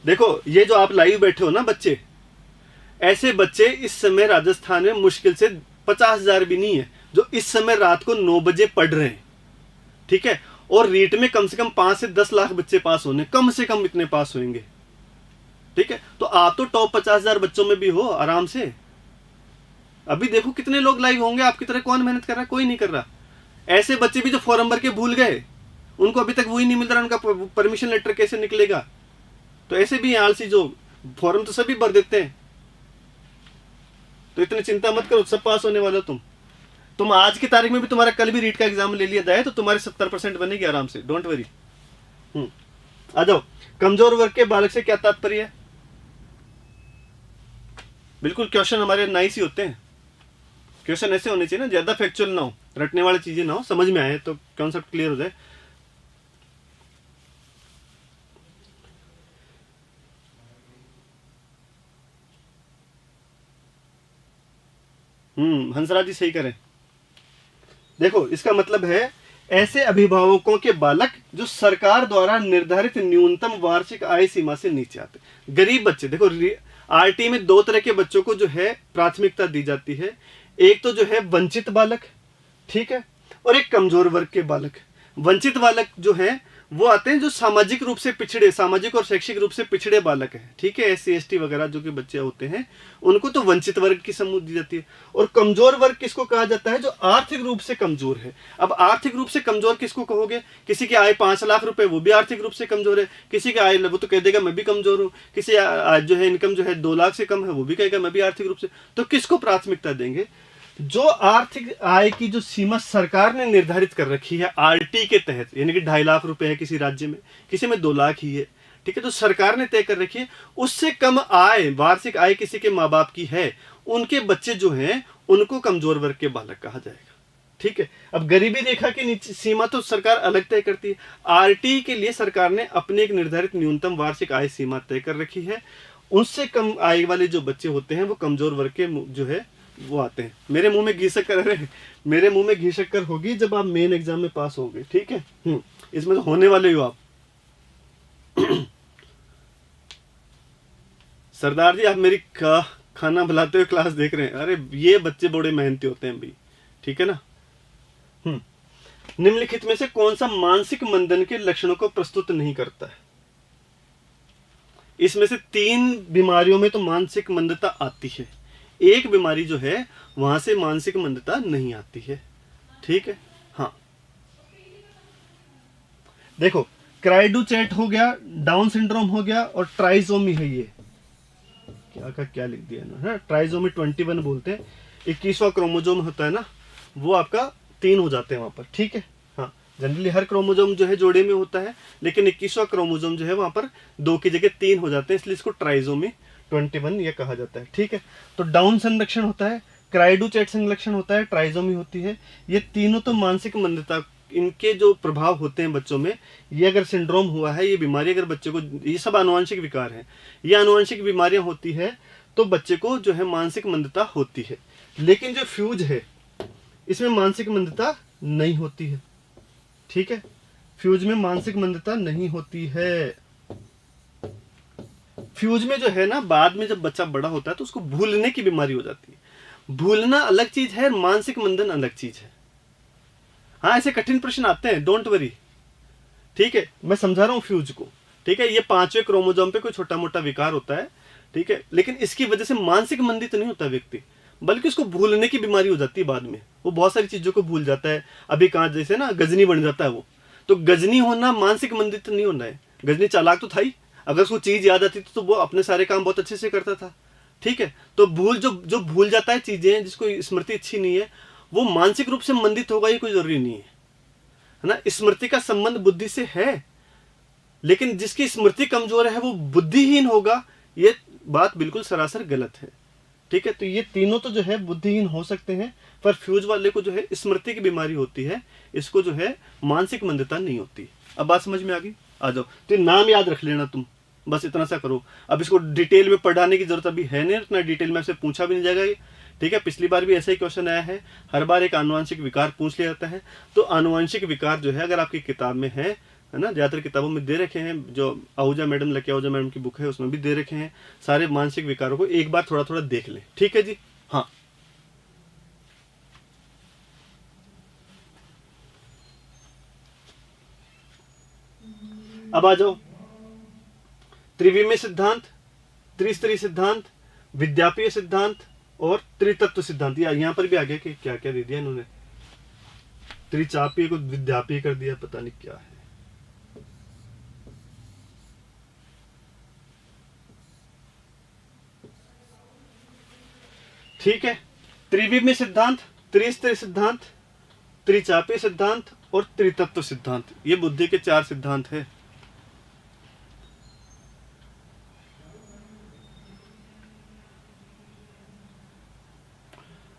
देखो, ये जो आप लाइव बैठे हो ना बच्चे, ऐसे बच्चे इस समय राजस्थान में मुश्किल से 50,000 भी नहीं है जो इस समय रात को 9 बजे पढ़ रहे हैं। ठीक है, और रीट में कम से कम 5 से 10 लाख बच्चे पास होने, कम से कम इतने पास होंगे। ठीक है, तो आप तो टॉप 50,000 बच्चों में भी हो आराम से। अभी देखो कितने लोग लाइव होंगे आपकी तरह, कौन मेहनत कर रहा है? कोई नहीं कर रहा। ऐसे बच्चे भी जो फॉर्म भर के भूल गए, उनको अभी तक वही नहीं मिल रहा, उनका परमिशन लेटर कैसे निकलेगा? तो ऐसे भी आलसी जो फॉर्म तो सभी भर देते हैं। तो इतनी चिंता मत करो, सब पास होने वाले हो तुम आज की तारीख में भी तुम्हारा कल भी रीट का एग्जाम ले लिया जाए तो तुम्हारे 70% बनेगी आराम से, डोंट वरी। आ जाओ, कमजोर वर्ग के बालक से क्या तात्पर्य है? बिल्कुल क्वेश्चन हमारे नाइस ही होते हैं। क्वेश्चन ऐसे होने चाहिए ना, ज्यादा फैक्चुअल ना हो, रटने वाली चीजें ना हो, समझ में आए तो कॉन्सेप्ट क्लियर हो जाए। हंसराज जी सही करें। देखो, इसका मतलब है ऐसे अभिभावकों के बालक जो सरकार द्वारा निर्धारित न्यूनतम वार्षिक आय सीमा से नीचे आते। गरीब बच्चे, देखो आरटी में 2 तरह के बच्चों को जो है प्राथमिकता दी जाती है। एक तो जो है वंचित बालक, ठीक है, और एक कमजोर वर्ग के बालक। वंचित बालक जो है वो आते हैं जो सामाजिक रूप से पिछड़े, सामाजिक और शैक्षिक रूप से पिछड़े बालक हैं। ठीक है, SC ST वगैरह जो कि बच्चे होते हैं, उनको तो वंचित वर्ग की समूह दी जाती है। और कमजोर वर्ग किसको कहा जाता है? जो आर्थिक रूप से कमजोर है। अब आर्थिक रूप से कमजोर किसको कहोगे? किसी की आय 5 लाख रुपए, वो भी आर्थिक रूप से कमजोर है। किसी की आय, वो तो कह देगा मैं भी कमजोर हूँ। किसी जो है इनकम जो है 2 लाख से कम है, वो भी कहेगा मैं भी आर्थिक रूप से। तो किसको प्राथमिकता देंगे? जो आर्थिक आय की जो सीमा सरकार ने निर्धारित कर रखी है आरटी के तहत, यानी कि 2.5 लाख रुपए है किसी राज्य में, किसी में 2 लाख ही है। ठीक है, तो सरकार ने तय कर रखी है, उससे कम आय, वार्षिक आय किसी के माँ बाप की है, उनके बच्चे जो हैं उनको कमजोर वर्ग के बालक कहा जाएगा। ठीक है, अब गरीबी रेखा की नीचे सीमा तो सरकार अलग तय करती है। आरटी के लिए सरकार ने अपने एक निर्धारित न्यूनतम वार्षिक आय सीमा तय कर रखी है। उससे कम आय वाले जो बच्चे होते हैं वो कमजोर वर्ग के जो है वो आते हैं। मेरे मुंह में घी शक्कर, अरे मेरे मुंह में घी शक्कर होगी जब आप मेन एग्जाम में पास होगे। ठीक है, इसमें तो होने वाले हो आप। सरदार जी, आप मेरी खाना बुलाते हुए क्लास देख रहे हैं। अरे ये बच्चे बड़े मेहनती होते हैं भाई, ठीक है ना। निम्नलिखित में से कौन सा मानसिक मंदन के लक्षणों को प्रस्तुत नहीं करता है? इसमें से 3 बीमारियों में तो मानसिक मंदता आती है, एक बीमारी जो है वहां से मानसिक मंदता नहीं आती है। ठीक है, हाँ देखो, क्राइडोचैट हो गया, डाउन सिंड्रोम हो गया, और ट्राइजोमी है। ये क्या का क्या लिख दिया ना, ट्राइजोमी 21 बोलते हैं। 21वां क्रोमोजोम होता है ना, वो आपका 3 हो जाते हैं वहां पर। ठीक है, हाँ, जनरली हर क्रोमोजोम जो है जोड़े में होता है, लेकिन 21वां क्रोमोजोम जो है वहां पर 2 की जगह 3 हो जाते हैं, इसलिए इसको ट्राइजोमी 21 ये कहा जाता है। ठीक है, तो डाउन संलक्षण होता है, क्राइडोचैट संलक्षण होता है, ट्राइजोमी होती है। ये तीनों तो मानसिक मंदता, इनके जो प्रभाव होते हैं बच्चों में, ये अगर सिंड्रोम हुआ है, ये बीमारी अगर बच्चे को, ये सब आनुवंशिक विकार हैं, ये आनुवंशिक बीमारियां होती है, तो बच्चे को जो है मानसिक मंदता होती है। लेकिन जो फ्यूज है इसमें मानसिक मंदता नहीं होती है। ठीक है, फ्यूज में मानसिक मंदता नहीं होती है। फ्यूज में जो है ना, बाद में जब बच्चा बड़ा होता है तो उसको भूलने की बीमारी हो जाती है। भूलना अलग चीज है, मानसिक मंदन अलग चीज है। हाँ, ऐसे कठिन प्रश्न आते हैं, डोंट वरी। ठीक है, मैं समझा रहा हूं फ्यूज को। ठीक है, ये 5वें क्रोमोजोम पे कोई छोटा मोटा विकार होता है। ठीक है, लेकिन इसकी वजह से मानसिक मंदित नहीं होता व्यक्ति, बल्कि उसको भूलने की बीमारी हो जाती है बाद में। वो बहुत सारी चीजों को भूल जाता है। अभी कहाँ जैसे ना गजनी बन जाता है वो, तो गजनी होना मानसिक मंदित नहीं होना है। गजनी चालाक तो था ही, अगर उसको चीज याद आती तो वो अपने सारे काम बहुत अच्छे से करता था। ठीक है, तो जो भूल जाता है चीजें, जिसको स्मृति अच्छी नहीं है, वो मानसिक रूप से मंदित होगा ये कोई जरूरी नहीं है ना। स्मृति का संबंध बुद्धि से है, लेकिन जिसकी स्मृति कमजोर है वो बुद्धिहीन होगा, ये बात बिल्कुल सरासर गलत है। ठीक है, तो ये तीनों तो जो है बुद्धिहीन हो सकते हैं, पर फ्यूज वाले को जो है स्मृति की बीमारी होती है, इसको जो है मानसिक मंदता नहीं होती। अब बात समझ में आ गई? आ जाओ, तो नाम याद रख लेना तुम, बस इतना सा करो। अब इसको डिटेल में पढ़ाने की जरूरत अभी है नहीं, इतना डिटेल में आपसे पूछा भी नहीं जाएगा ये। ठीक है, पिछली बार भी ऐसा ही क्वेश्चन आया है, हर बार एक आनुवंशिक विकार पूछ लिया जाता है। तो आनुवंशिक विकार जो है अगर आपकी किताब में है ना, ज्यादातर किताबों में दे रखे हैं, जो Ahuja madam lucky Ahuja madam की बुक है उसमें भी दे रखे हैं, सारे मानसिक विकारों को एक बार थोड़ा थोड़ा देख लें। ठीक है जी, हाँ। अब आ जाओ, त्रिविमीय सिद्धांत, त्रिस्तरीय सिद्धांत, विद्यापीय सिद्धांत और त्रितत्व सिद्धांत। यहां पर भी आ गया कि क्या क्या दे दिया इन्होंने, त्रिचापीय को विद्यापीय कर दिया, पता नहीं क्या है। ठीक है, त्रिविमीय सिद्धांत, त्रिस्तरीय सिद्धांत, त्रिचापीय सिद्धांत और त्रितत्व सिद्धांत, ये बुद्धि के 4 सिद्धांत है।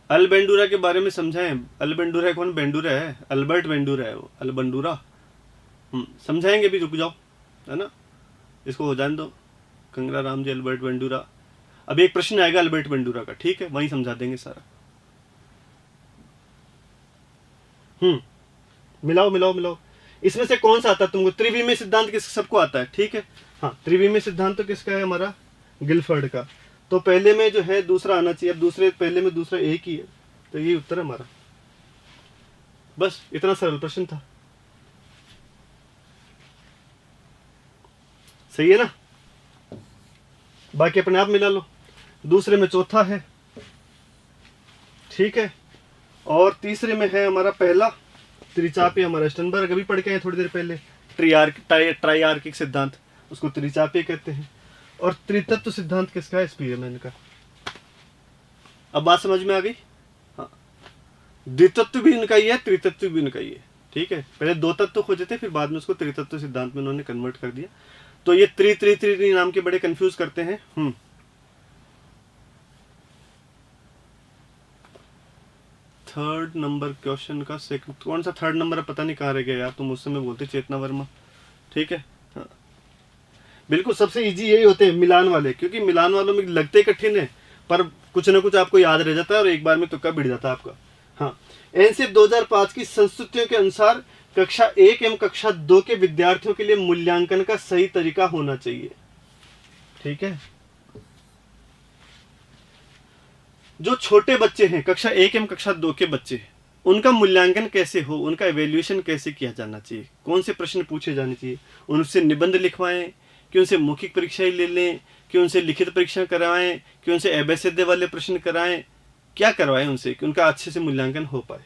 अल बेंडूरा के बारे में समझाएं। अल बेंडूरा कौन? बेंडूरा है, अल्बर्ट बेंडूरा है वो, अल बेंडूरा। समझाएंगे भी, रुक जाओ, है ना, इसको हो जाने दो। Kangra Ram ji, Albert Bandura. अब एक प्रश्न आएगा अल्बर्ट बेंडूरा का, ठीक है, वहीं समझा देंगे सारा। मिलाओ मिलाओ मिलाओ, इसमें से कौन सा आता है तुमको? त्रिविमीय सिद्धांत किस सबको आता है? ठीक है, हाँ, त्रिविमीय सिद्धांत तो किसका है? हमारा गिलफर्ड का। तो पहले में जो है दूसरा आना चाहिए, अब दूसरे पहले में दूसरा एक ही है, तो ये उत्तर है हमारा। बस इतना सरल प्रश्न था, सही है ना? बाकी अपने आप मिला लो। दूसरे में चौथा है, ठीक है, और तीसरे में है हमारा पहला त्रिचापी, हमारा स्टनबर्ग अभी पढ़ के आए थोड़ी देर पहले, ट्राइआर्किक सिद्धांत, उसको त्रिचापी कहते हैं। और त्रितत्व सिद्धांत किसका है? स्पीयरमैन का। अब बात समझ में आ गई? हाँ, द्वितत्व भी इनका ही है, त्रितत्व भी इनका ही है। ठीक है, पहले 2 तत्व खोजे थे, फिर बाद में उसको त्रितत्व सिद्धांत में उन्होंने कन्वर्ट कर दिया। तो ये त्रि नाम के बड़े कंफ्यूज करते हैं। थर्ड नंबर क्वेश्चन का सेकंड, कौन सा थर्ड नंबर है पता नहीं कहाँ रह गया यार, तुम उस समय बोलते चेतना वर्मा। ठीक है, हाँ, बिल्कुल सबसे इजी यही होते हैं मिलान वाले, क्योंकि मिलान वालों में लगते कठिन है पर कुछ ना कुछ आपको याद रह जाता है और एक बार में तुक्का बिड़ जाता है आपका। हाँ, एनसीएफ 2005 की संस्तुतियों के अनुसार कक्षा 1 एवं कक्षा 2 के विद्यार्थियों के लिए मूल्यांकन का सही तरीका होना चाहिए। ठीक है, जो छोटे बच्चे हैं, कक्षा 1 एवं कक्षा 2 के बच्चे, उनका मूल्यांकन कैसे हो, उनका एवेल्युएशन कैसे किया जाना चाहिए, कौन से प्रश्न पूछे जाने चाहिए, उनसे निबंध लिखवाएं कि उनसे मौखिक परीक्षा ही ले लें, कि उनसे लिखित परीक्षा करवाएं, कि उनसे एबेसिद्ध वाले प्रश्न कराएं, क्या करवाएं उनसे कि उनका अच्छे से मूल्यांकन हो पाए।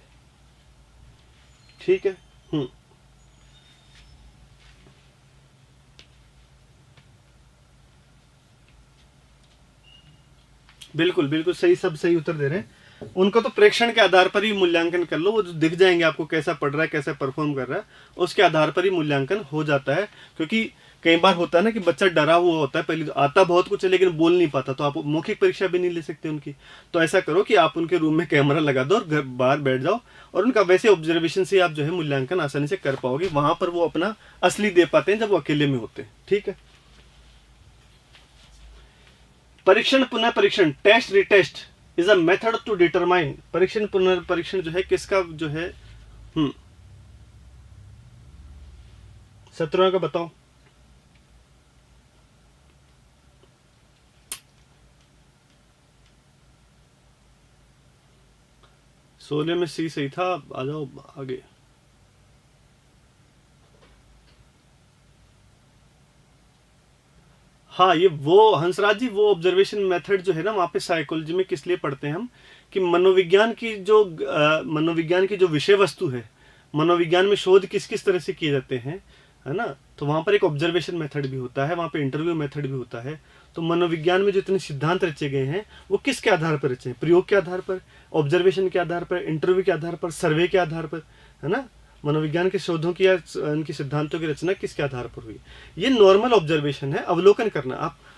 ठीक है, बिल्कुल बिल्कुल सही, सब सही उत्तर दे रहे हैं। उनको तो प्रेक्षण के आधार पर ही मूल्यांकन कर लो, वो जो दिख जाएंगे आपको कैसा पढ़ रहा है, कैसा परफॉर्म कर रहा है, उसके आधार पर ही मूल्यांकन हो जाता है। क्योंकि कई बार होता है ना कि बच्चा डरा हुआ होता है, पहले तो आता बहुत कुछ है लेकिन बोल नहीं पाता, तो आप मौखिक परीक्षा भी नहीं ले सकते उनकी। तो ऐसा करो कि आप उनके रूम में कैमरा लगा दो और घर बाहर बैठ जाओ, और उनका वैसे ऑब्जर्वेशन से आप जो है मूल्यांकन आसानी से कर पाओगे। वहां पर वो अपना असली दे पाते हैं जब वो अकेले में होते हैं। ठीक है, परीक्षण पुनः परीक्षण, test retest is a method to determine, परीक्षण पुनः परीक्षण जो है किसका जो है 17 का बताओ। सोलह में सी सही था, आ जाओ आगे। हाँ, ये वो हंसराज जी, वो ऑब्जर्वेशन मेथड जो है ना, वहाँ पे साइकोलॉजी में किस लिए पढ़ते हैं हम, कि मनोविज्ञान की जो विषय वस्तु है, मनोविज्ञान में शोध किस किस तरह से किए जाते हैं, है ना। तो वहाँ पर एक ऑब्जर्वेशन मेथड भी होता है, वहाँ पे इंटरव्यू मेथड भी होता है। तो मनोविज्ञान में जो इतने सिद्धांत रचे गए हैं वो किसके आधार पर रचे हैं? प्रयोग के आधार पर, ऑब्जर्वेशन के आधार पर, इंटरव्यू के आधार पर, सर्वे के आधार पर, है ना। मनोविज्ञान के शोधों की या उनकी सिद्धांतों की रचना किसके आधार पर हुई? ये नॉर्मल ऑब्जर्वेशन है, अवलोकन करना।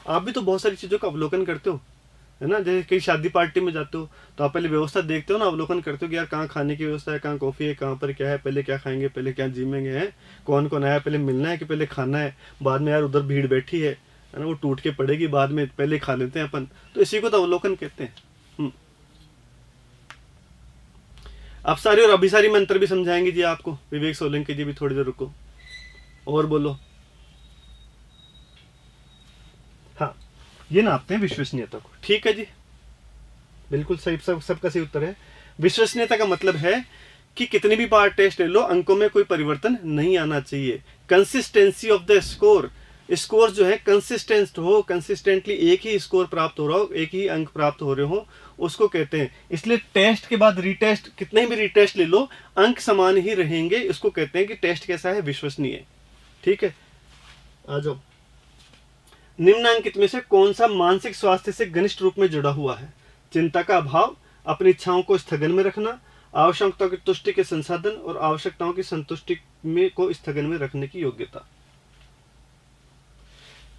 आप भी तो बहुत सारी चीज़ों का अवलोकन करते हो, है ना। जैसे कहीं शादी पार्टी में जाते हो तो आप पहले व्यवस्था देखते हो ना, अवलोकन करते हो कि यार कहाँ खाने की व्यवस्था है, कहाँ कॉफ़ी है, कहाँ पर क्या है, पहले क्या खाएंगे, पहले क्या जिमेंगे, हैं कौन कौन आया, पहले मिलना है कि पहले खाना है, बाद में यार उधर भीड़ बैठी है ना, वो टूट के पड़ेगी बाद में, पहले खा लेते हैं अपन। तो इसी को तो अवलोकन कहते हैं। अब सारी और अभिसारी मंत्र भी समझाएंगे जी आपको, विवेक सोलंकी जी भी। थोड़ी देर रुको और बोलो। हाँ, ये नापते हैं विश्वसनीयता को, ठीक है जी, बिल्कुल सही, सबका सही उत्तर है। विश्वसनीयता का मतलब है कि कितनी भी बार टेस्ट ले लो, अंकों में कोई परिवर्तन नहीं आना चाहिए। Consistency of the score, score जो है कंसिस्टेंट हो, कंसिस्टेंटली एक ही स्कोर प्राप्त हो रहा हो, एक ही अंक प्राप्त हो रहे हो, उसको कहते हैं। इसलिए टेस्ट के बाद रीटेस्ट, कितने भी रीटेस्ट ले लो, अंक समान ही रहेंगे, इसको कहते हैं कि टेस्ट कैसा है, विश्वसनीय। ठीक है, आ जाओ। निम्नांकित में से कौन सा मानसिक स्वास्थ्य से घनिष्ठ रूप में जुड़ा हुआ है? चिंता का अभाव, अपनी इच्छाओं को स्थगन में रखना, आवश्यकताओं की तुष्टि के संसाधन और आवश्यकताओं की संतुष्टि में को स्थगन में रखने की योग्यता।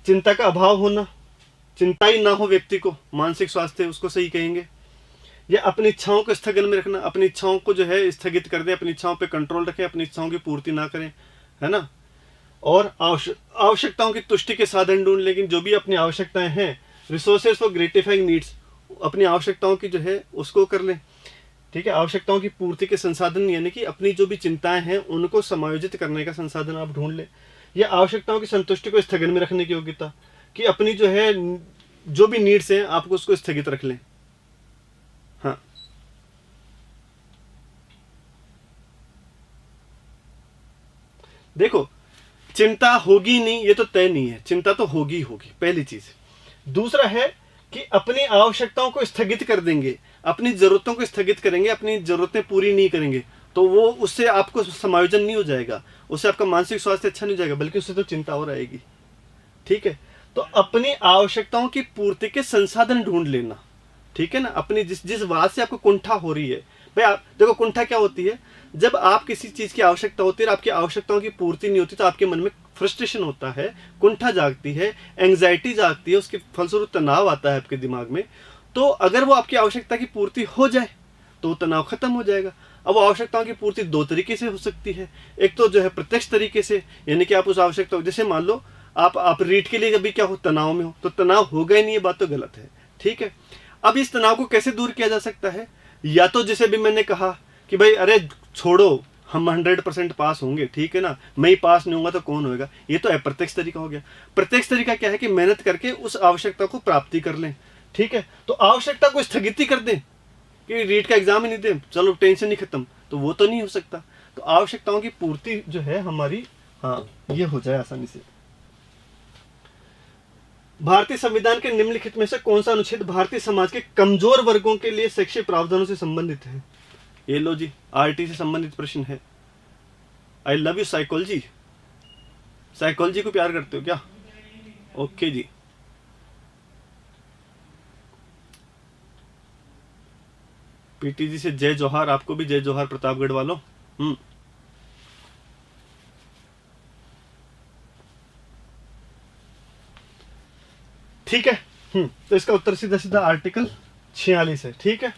चिंता का अभाव होना, चिंता ही ना हो व्यक्ति को, मानसिक स्वास्थ्य उसको सही कहेंगे। या अपनी इच्छाओं को स्थगन में रखना, अपनी इच्छाओं को जो है स्थगित कर दे, अपनी इच्छाओं पे कंट्रोल रखें, अपनी इच्छाओं की पूर्ति ना करें, है ना। और आवश्यकताओं की तुष्टि के साधन ढूंढ, लेकिन जो भी अपनी आवश्यकताएं हैं, रिसोर्सेज फॉर ग्रेटिफाइंग नीड्स, अपनी आवश्यकताओं की जो है उसको कर लें। ठीक है, आवश्यकताओं की पूर्ति के संसाधन यानी कि अपनी जो भी चिंताएं हैं उनको समायोजित करने का संसाधन आप ढूंढ लें। या आवश्यकताओं की संतुष्टि को स्थगन में रखने की योग्यता, कि अपनी जो है जो भी नीड्स हैं आपको उसको स्थगित रख लें। हाँ, देखो, चिंता होगी नहीं ये तो तय नहीं है, चिंता तो होगी होगी, पहली चीज। दूसरा है कि अपनी आवश्यकताओं को स्थगित कर देंगे, अपनी जरूरतों को स्थगित करेंगे, अपनी जरूरतें पूरी नहीं करेंगे, तो वो उससे आपको समायोजन नहीं हो जाएगा, उससे आपका मानसिक स्वास्थ्य अच्छा नहीं हो जाएगा, बल्कि उससे तो चिंता और आएगी। ठीक है, तो अपनी आवश्यकताओं की पूर्ति के संसाधन ढूंढ लेना। ठीक है ना, अपनी जिस जिस बात से आपको कुंठा हो रही है, भाई आप देखो, कुंठा क्या होती है? जब आप किसी चीज की आवश्यकता होती है और आपकी आवश्यकताओं की पूर्ति नहीं होती, तो आपके मन में फ्रस्ट्रेशन होता है, कुंठा जागती है, एंग्जाइटी जागती है, उसके फलस्वरूप तनाव आता है आपके दिमाग में। तो अगर वो आपकी आवश्यकता की पूर्ति हो जाए तो तनाव खत्म हो जाएगा। अब आवश्यकताओं की पूर्ति दो तरीके से हो सकती है। एक तो जो है प्रत्यक्ष तरीके से, यानी कि आप उस आवश्यकता, जैसे मान लो आप रीट के लिए अभी क्या हो, तनाव में हो, तो तनाव होगा ही नहीं, ये बात तो गलत है। ठीक है, अब इस तनाव को कैसे दूर किया जा सकता है? या तो जैसे भी मैंने कहा कि भाई अरे छोड़ो, हम 100% पास होंगे, ठीक है ना, मैं ही पास नहीं होऊंगा तो कौन होएगा, ये तो अप्रत्यक्ष तरीका हो गया। प्रत्यक्ष तरीका क्या है कि मेहनत करके उस आवश्यकता को प्राप्ति कर लें। ठीक है, तो आवश्यकता को स्थगित ही कर दें कि रीट का एग्जाम ही नहीं दें, चलो टेंशन नहीं खत्म, तो वो तो नहीं हो सकता। तो आवश्यकताओं की पूर्ति जो है हमारी, हाँ, ये हो जाए आसानी से। भारतीय संविधान के निम्नलिखित में से कौन सा अनुच्छेद भारतीय समाज के कमजोर वर्गों के लिए शैक्षिक प्रावधानों से संबंधित है? ये लो जी, आरटी से संबंधित प्रश्न है। I love you psychology, psychology को प्यार करते हो क्या? ओके जी। पीटी जी से जय जोहार, आपको भी जय जोहार प्रतापगढ़ वालों। ठीक है, तो इसका उत्तर सीधा सीधा आर्टिकल 46 है। ठीक है,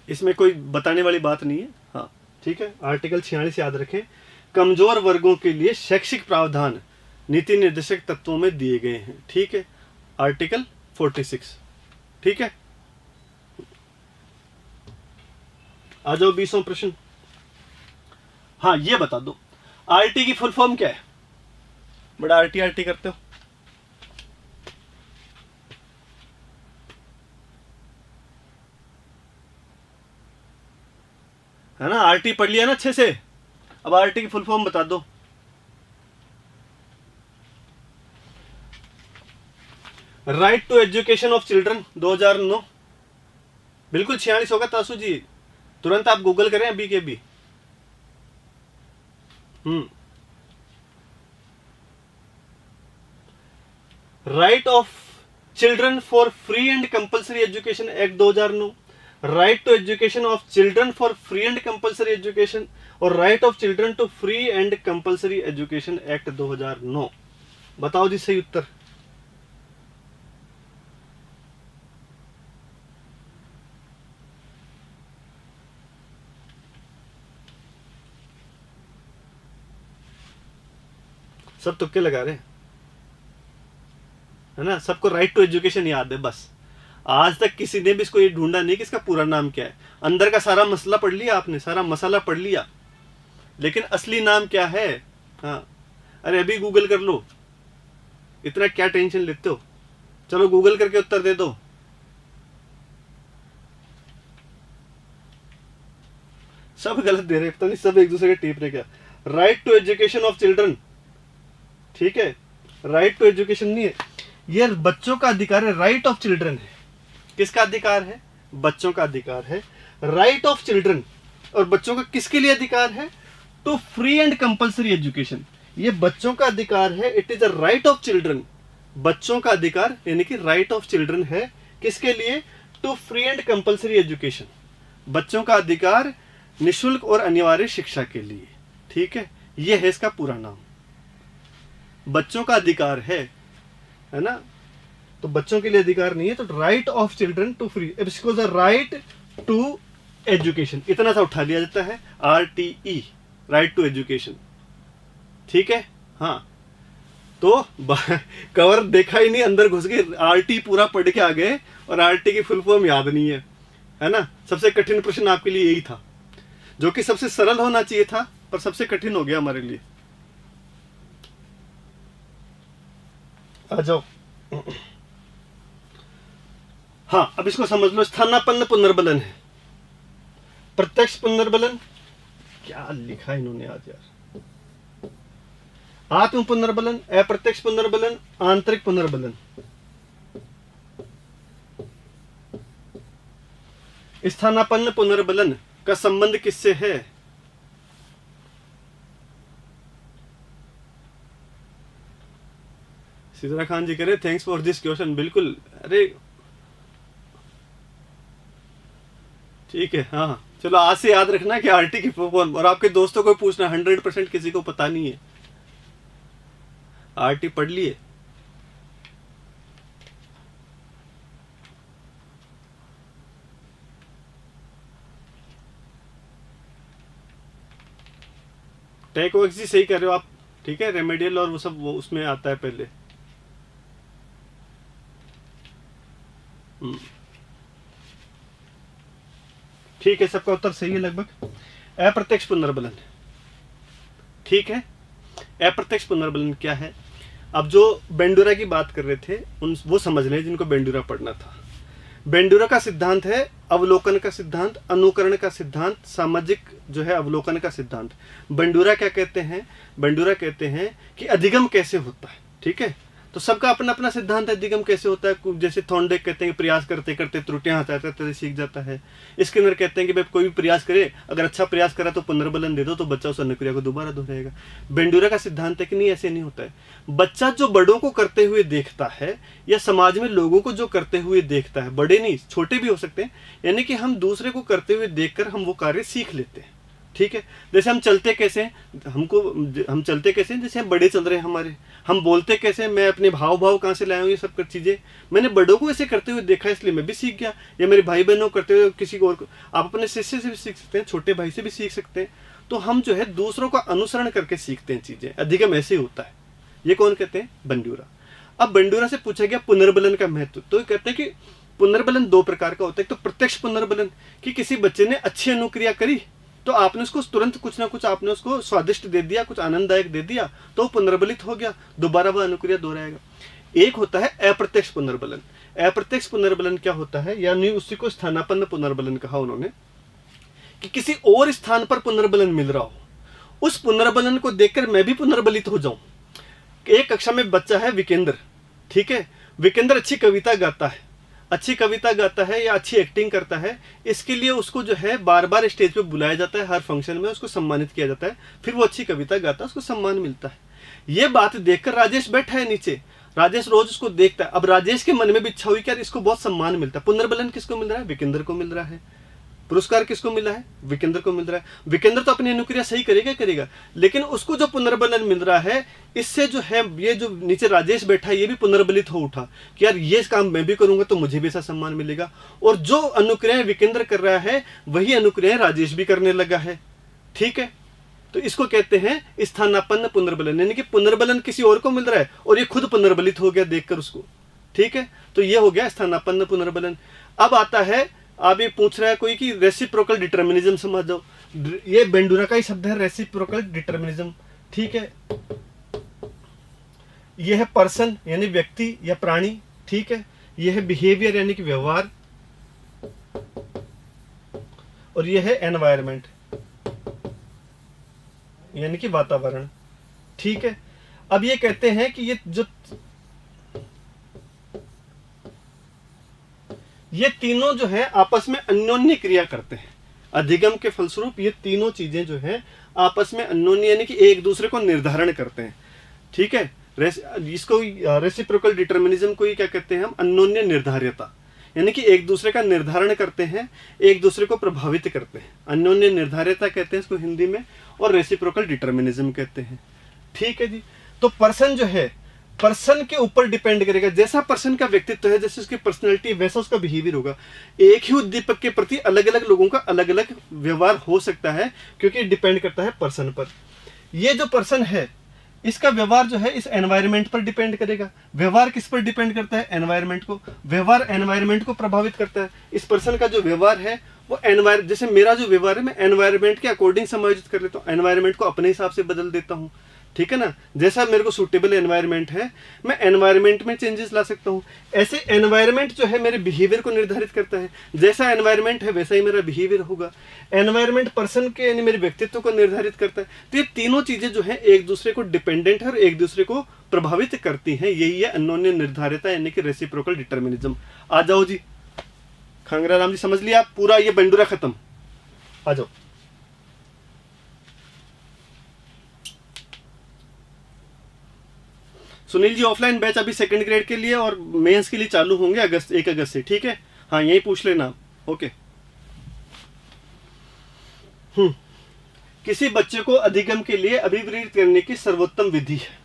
इसमें कोई बताने वाली बात नहीं है। हाँ, ठीक है, आर्टिकल 46 याद रखें। कमजोर वर्गों के लिए शैक्षिक प्रावधान नीति निर्देशक तत्वों में दिए गए हैं। ठीक है, आर्टिकल 46। ठीक है, आ जाओ 20वां प्रश्न। हाँ, ये बता दो, आरटी की फुल फॉर्म क्या है? बड़ा आरटी आरटी करते हो। है ना, आरटी पढ़ लिया ना अच्छे से, अब आरटी की फुल फॉर्म बता दो। Right to education of children 2009, बिल्कुल 46 होगा तासु जी, तुरंत आप गूगल करें अभी के अभी। Right of children for free and compulsory education act 2009, right to education of children for free and compulsory education और right of children to free and compulsory education act 2009। बताओ जी सही उत्तर। सब तुक्के लगा रहे है ना, सबको राइट टू एजुकेशन याद है बस। आज तक किसी ने भी इसको ये ढूंढा नहीं कि इसका पूरा नाम क्या है। अंदर का सारा मसला पढ़ लिया आपने, सारा मसाला पढ़ लिया, लेकिन असली नाम क्या है? हाँ, अरे अभी गूगल कर लो, इतना क्या टेंशन लेते हो? चलो गूगल करके उत्तर दे दो। सब गलत दे रहे, पता नहीं सब एक दूसरे के टीप रहे क्या। Right to education of children, ठीक है, राइट टू एजुकेशन नहीं है, ये बच्चों का अधिकार है। राइट ऑफ चिल्ड्रन है, किसका अधिकार है? बच्चों का अधिकार है। राइट ऑफ चिल्ड्रन, और बच्चों का किसके लिए अधिकार है? To free and compulsory education, ये बच्चों का अधिकार है। It is a right of children, बच्चों का अधिकार यानी कि राइट ऑफ चिल्ड्रन है किसके लिए? To free and compulsory education, बच्चों का अधिकार निशुल्क और अनिवार्य शिक्षा के लिए, ठीक है, ये है इसका पूरा नाम। बच्चों का अधिकार है ना, तो बच्चों के लिए अधिकार नहीं है, तो right of children to free, इसको राइट टू एजुकेशन इतना सा उठा लिया जाता है, RTE, राइट टू एजुकेशन, ठीक है। हाँ, तो कवर देखा ही नहीं, अंदर घुस गए, RT पूरा पढ़ के आ गए और RT की फुल फॉर्म याद नहीं है ना। सबसे कठिन प्रश्न आपके लिए यही था, जो कि सबसे सरल होना चाहिए था, पर सबसे कठिन हो गया हमारे लिए। आ जाओ। हाँ, अब इसको समझ लो। स्थानापन्न पुनर्बलन है, प्रत्यक्ष पुनर्बलन, क्या लिखा इन्होंने आज यार, आत्म पुनर्बलन, अप्रत्यक्ष पुनर्बलन, आंतरिक पुनर्बलन। स्थानापन्न पुनर्बलन का संबंध किससे है? सिद्रा खान जी कह रहे थैंक्स फॉर दिस क्वेश्चन। बिल्कुल, अरे ठीक है। हाँ, चलो आज से याद रखना कि RT की फॉर्म, और आपके दोस्तों को पूछना, 100% किसी को पता नहीं है। RT पढ़ लिए? टेकवर्क्स जी सही कर रहे हो आप, ठीक है, रेमेडियल और वो सब वो उसमें आता है पहले। ठीक है, सबका उत्तर सही है लगभग। अप्रत्यक्ष पुनर्बलन, ठीक है। अप्रत्यक्ष पुनर्बलन क्या है? अब जो बेंडूरा की बात कर रहे थे वो समझ लें जिनको बेंडूरा पढ़ना था। बेंडूरा का सिद्धांत है अवलोकन का सिद्धांत, अनुकरण का सिद्धांत, सामाजिक जो है अवलोकन का सिद्धांत। बेंडूरा क्या कहते हैं? बेंडूरा कहते हैं कि अधिगम कैसे होता है, ठीक है। तो सबका अपना अपना सिद्धांत है अधिगम कैसे होता है। जैसे थॉर्नडाइक कहते हैं कि प्रयास करते करते त्रुटियां हटाते हटाते सीख जाता है। स्किनर कहते हैं कि भाई कोई भी प्रयास करे, अगर अच्छा प्रयास करा तो पुनर्बलन दे दो, तो बच्चा उस अनुक्रिया को दोबारा दोहराएगा। बेंडूरा का सिद्धांत है कि नहीं, ऐसे नहीं होता है। बच्चा जो बड़ों को करते हुए देखता है या समाज में लोगों को जो करते हुए देखता है, बड़े नहीं छोटे भी हो सकते हैं, यानी कि हम दूसरे को करते हुए देखकर हम वो कार्य सीख लेते हैं, ठीक है। जैसे हम चलते कैसे, हम चलते कैसे, जैसे हम बड़े चल रहे हैं हमारे, हम बोलते कैसे, मैं अपने भाव कहाँ से लाया हूँ, ये सब चीज़ें मैंने बड़ों को ऐसे करते हुए देखा, इसलिए मैं भी सीख गया। या मेरे भाई बहनों को करते हुए किसी को और को, आप अपने शिष्य से भी सीख सकते हैं, छोटे भाई से भी सीख सकते हैं। तो हम जो है दूसरों का अनुसरण करके सीखते हैं चीज़ें, अधिगम ऐसे ही होता है। ये कौन कहते हैं? बेंडूरा। अब बेंडूरा से पूछा गया पुनर्बलन का महत्व, तो ये कहते हैं कि पुनर्बलन दो प्रकार का होता है। तो प्रत्यक्ष पुनर्बलन कि किसी बच्चे ने अच्छी अनुक्रिया करी तो आपने उसको तुरंत कुछ ना कुछ आपने उसको स्वादिष्ट दे दिया, कुछ आनंददायक दे दिया, तो पुनर्बलित हो गया, दोबारा वह अनुक्रिया दोहराएगा। एक होता है अप्रत्यक्ष पुनर्बलन। अप्रत्यक्ष पुनर्बलन क्या होता है, यानी उसी को स्थानापन्न पुनर्बलन कहा उन्होंने, कि किसी और स्थान पर पुनर्बलन मिल रहा हो, उस पुनर्बलन को देखकर मैं भी पुनर्बलित हो जाऊं। एक कक्षा में बच्चा है विकेंद्र, ठीक है, विकेंद्र अच्छी कविता गाता है, अच्छी कविता गाता है या अच्छी एक्टिंग करता है, इसके लिए उसको जो है बार बार स्टेज पे बुलाया जाता है, हर फंक्शन में उसको सम्मानित किया जाता है, फिर वो अच्छी कविता गाता है, उसको सम्मान मिलता है। ये बात देखकर राजेश बैठा है नीचे, राजेश रोज उसको देखता है। अब राजेश के मन में भी इच्छा हुई कि यार इसको बहुत सम्मान मिलता है। पुनर्बलन किसको मिल रहा है? विकेंद्र को मिल रहा है। पुरस्कार किसको मिला है? विकेंद्र को मिल रहा है। विकेंद्र तो अपनी अनुक्रिया सही करेगा, लेकिन उसको जो पुनर्बलन मिल रहा है, इससे जो है ये जो नीचे राजेश बैठा है ये भी पुनर्बलित हो उठा कि यार ये काम मैं भी करूंगा तो मुझे भी ऐसा सम्मान मिलेगा। और जो अनुक्रियाएं विकेंद्र कर रहा है वही अनुक्रियाएं राजेश भी करने लगा है। ठीक है, तो इसको कहते हैं स्थानापन्न पुनर्बलन, यानी कि पुनर्बलन किसी और को मिल रहा है और ये खुद पुनर्बलित हो गया देखकर उसको। ठीक है, तो ये हो गया स्थानापन्न पुनर्बलन। अब आता है, आप ये पूछ रहा है कोई कि रेसिप्रोकल डिटर्मिनिज्म समझ जाओ। ये बेंडूरा का ही शब्द है, रेसिप्रोकल डिटर्मिनिज्म। ठीक है, यह है पर्सन यानी व्यक्ति या प्राणी। ठीक है, यह है बिहेवियर यानी कि व्यवहार, और यह है एनवायरमेंट यानी कि वातावरण। ठीक है, अब ये कहते हैं कि ये तीनों जो है आपस में अन्योन्य क्रिया करते हैं। अधिगम के फलस्वरूप ये तीनों चीजें जो है आपस में अन्योन्य यानी कि एक दूसरे को निर्धारण करते हैं। ठीक है, इसको रेसिप्रोकल डिटर्मिनिज्म को ही क्या कहते हैं हम? अन्योन्य निर्धार्यता, यानी कि एक दूसरे का निर्धारण करते हैं, एक दूसरे को प्रभावित करते हैं। अन्योन्य निर्धार्यता कहते हैं इसको हिंदी में, और रेसिप्रोकल डिटर्मिनिज्म कहते हैं। ठीक है जी, तो पर्सन जो है पर्सन के ऊपर डिपेंड करेगा। जैसा पर्सन का व्यक्तित्व है, जैसे उसकी पर्सनैलिटी, वैसा उसका बिहेवियर होगा। एक ही उद्दीपक के प्रति अलग अलग लोगों का अलग अलग व्यवहार हो सकता है, क्योंकि डिपेंड करता है पर्सन पर। ये जो पर्सन है इसका व्यवहार जो है इस एनवायरनमेंट पर डिपेंड करेगा। व्यवहार किस पर डिपेंड करता है? एनवायरनमेंट को। व्यवहार एनवायरनमेंट को प्रभावित करता है। इस पर्सन का जो व्यवहार है वो जैसे मेरा जो व्यवहार है मैं एनवायरनमेंट के अकॉर्डिंग समायोजित कर लेता हूँ, एनवायरनमेंट को अपने हिसाब से बदल देता हूँ। ठीक है ना, जैसा मेरे को सूटेबल एनवायरनमेंट है मैं एनवायरनमेंट में चेंजेस ला सकता हूँ। ऐसे एनवायरनमेंट जो है मेरे बिहेवियर को निर्धारित करता है। जैसा एनवायरनमेंट है वैसा ही मेरा बिहेवियर होगा। एनवायरनमेंट पर्सन के यानी मेरे व्यक्तित्व को निर्धारित करता है। तो ये तीनों चीजें जो है एक दूसरे को डिपेंडेंट है और एक दूसरे को प्रभावित करती हैं। यही है अन्योन्य निर्धारिता यानी कि रेसिप्रोकल डिटर्मिनिज्म। आ जाओ जी, खंगरा राम जी समझ लिया पूरा, ये बंडूरा खत्म। आ जाओ। सुनील जी ऑफलाइन बैच अभी सेकंड ग्रेड के लिए और मेंस के लिए चालू होंगे 1 अगस्त से। ठीक है, हाँ यही पूछ लेना। ओके। किसी बच्चे को अधिगम के लिए अभिप्रेरित करने की सर्वोत्तम विधि है।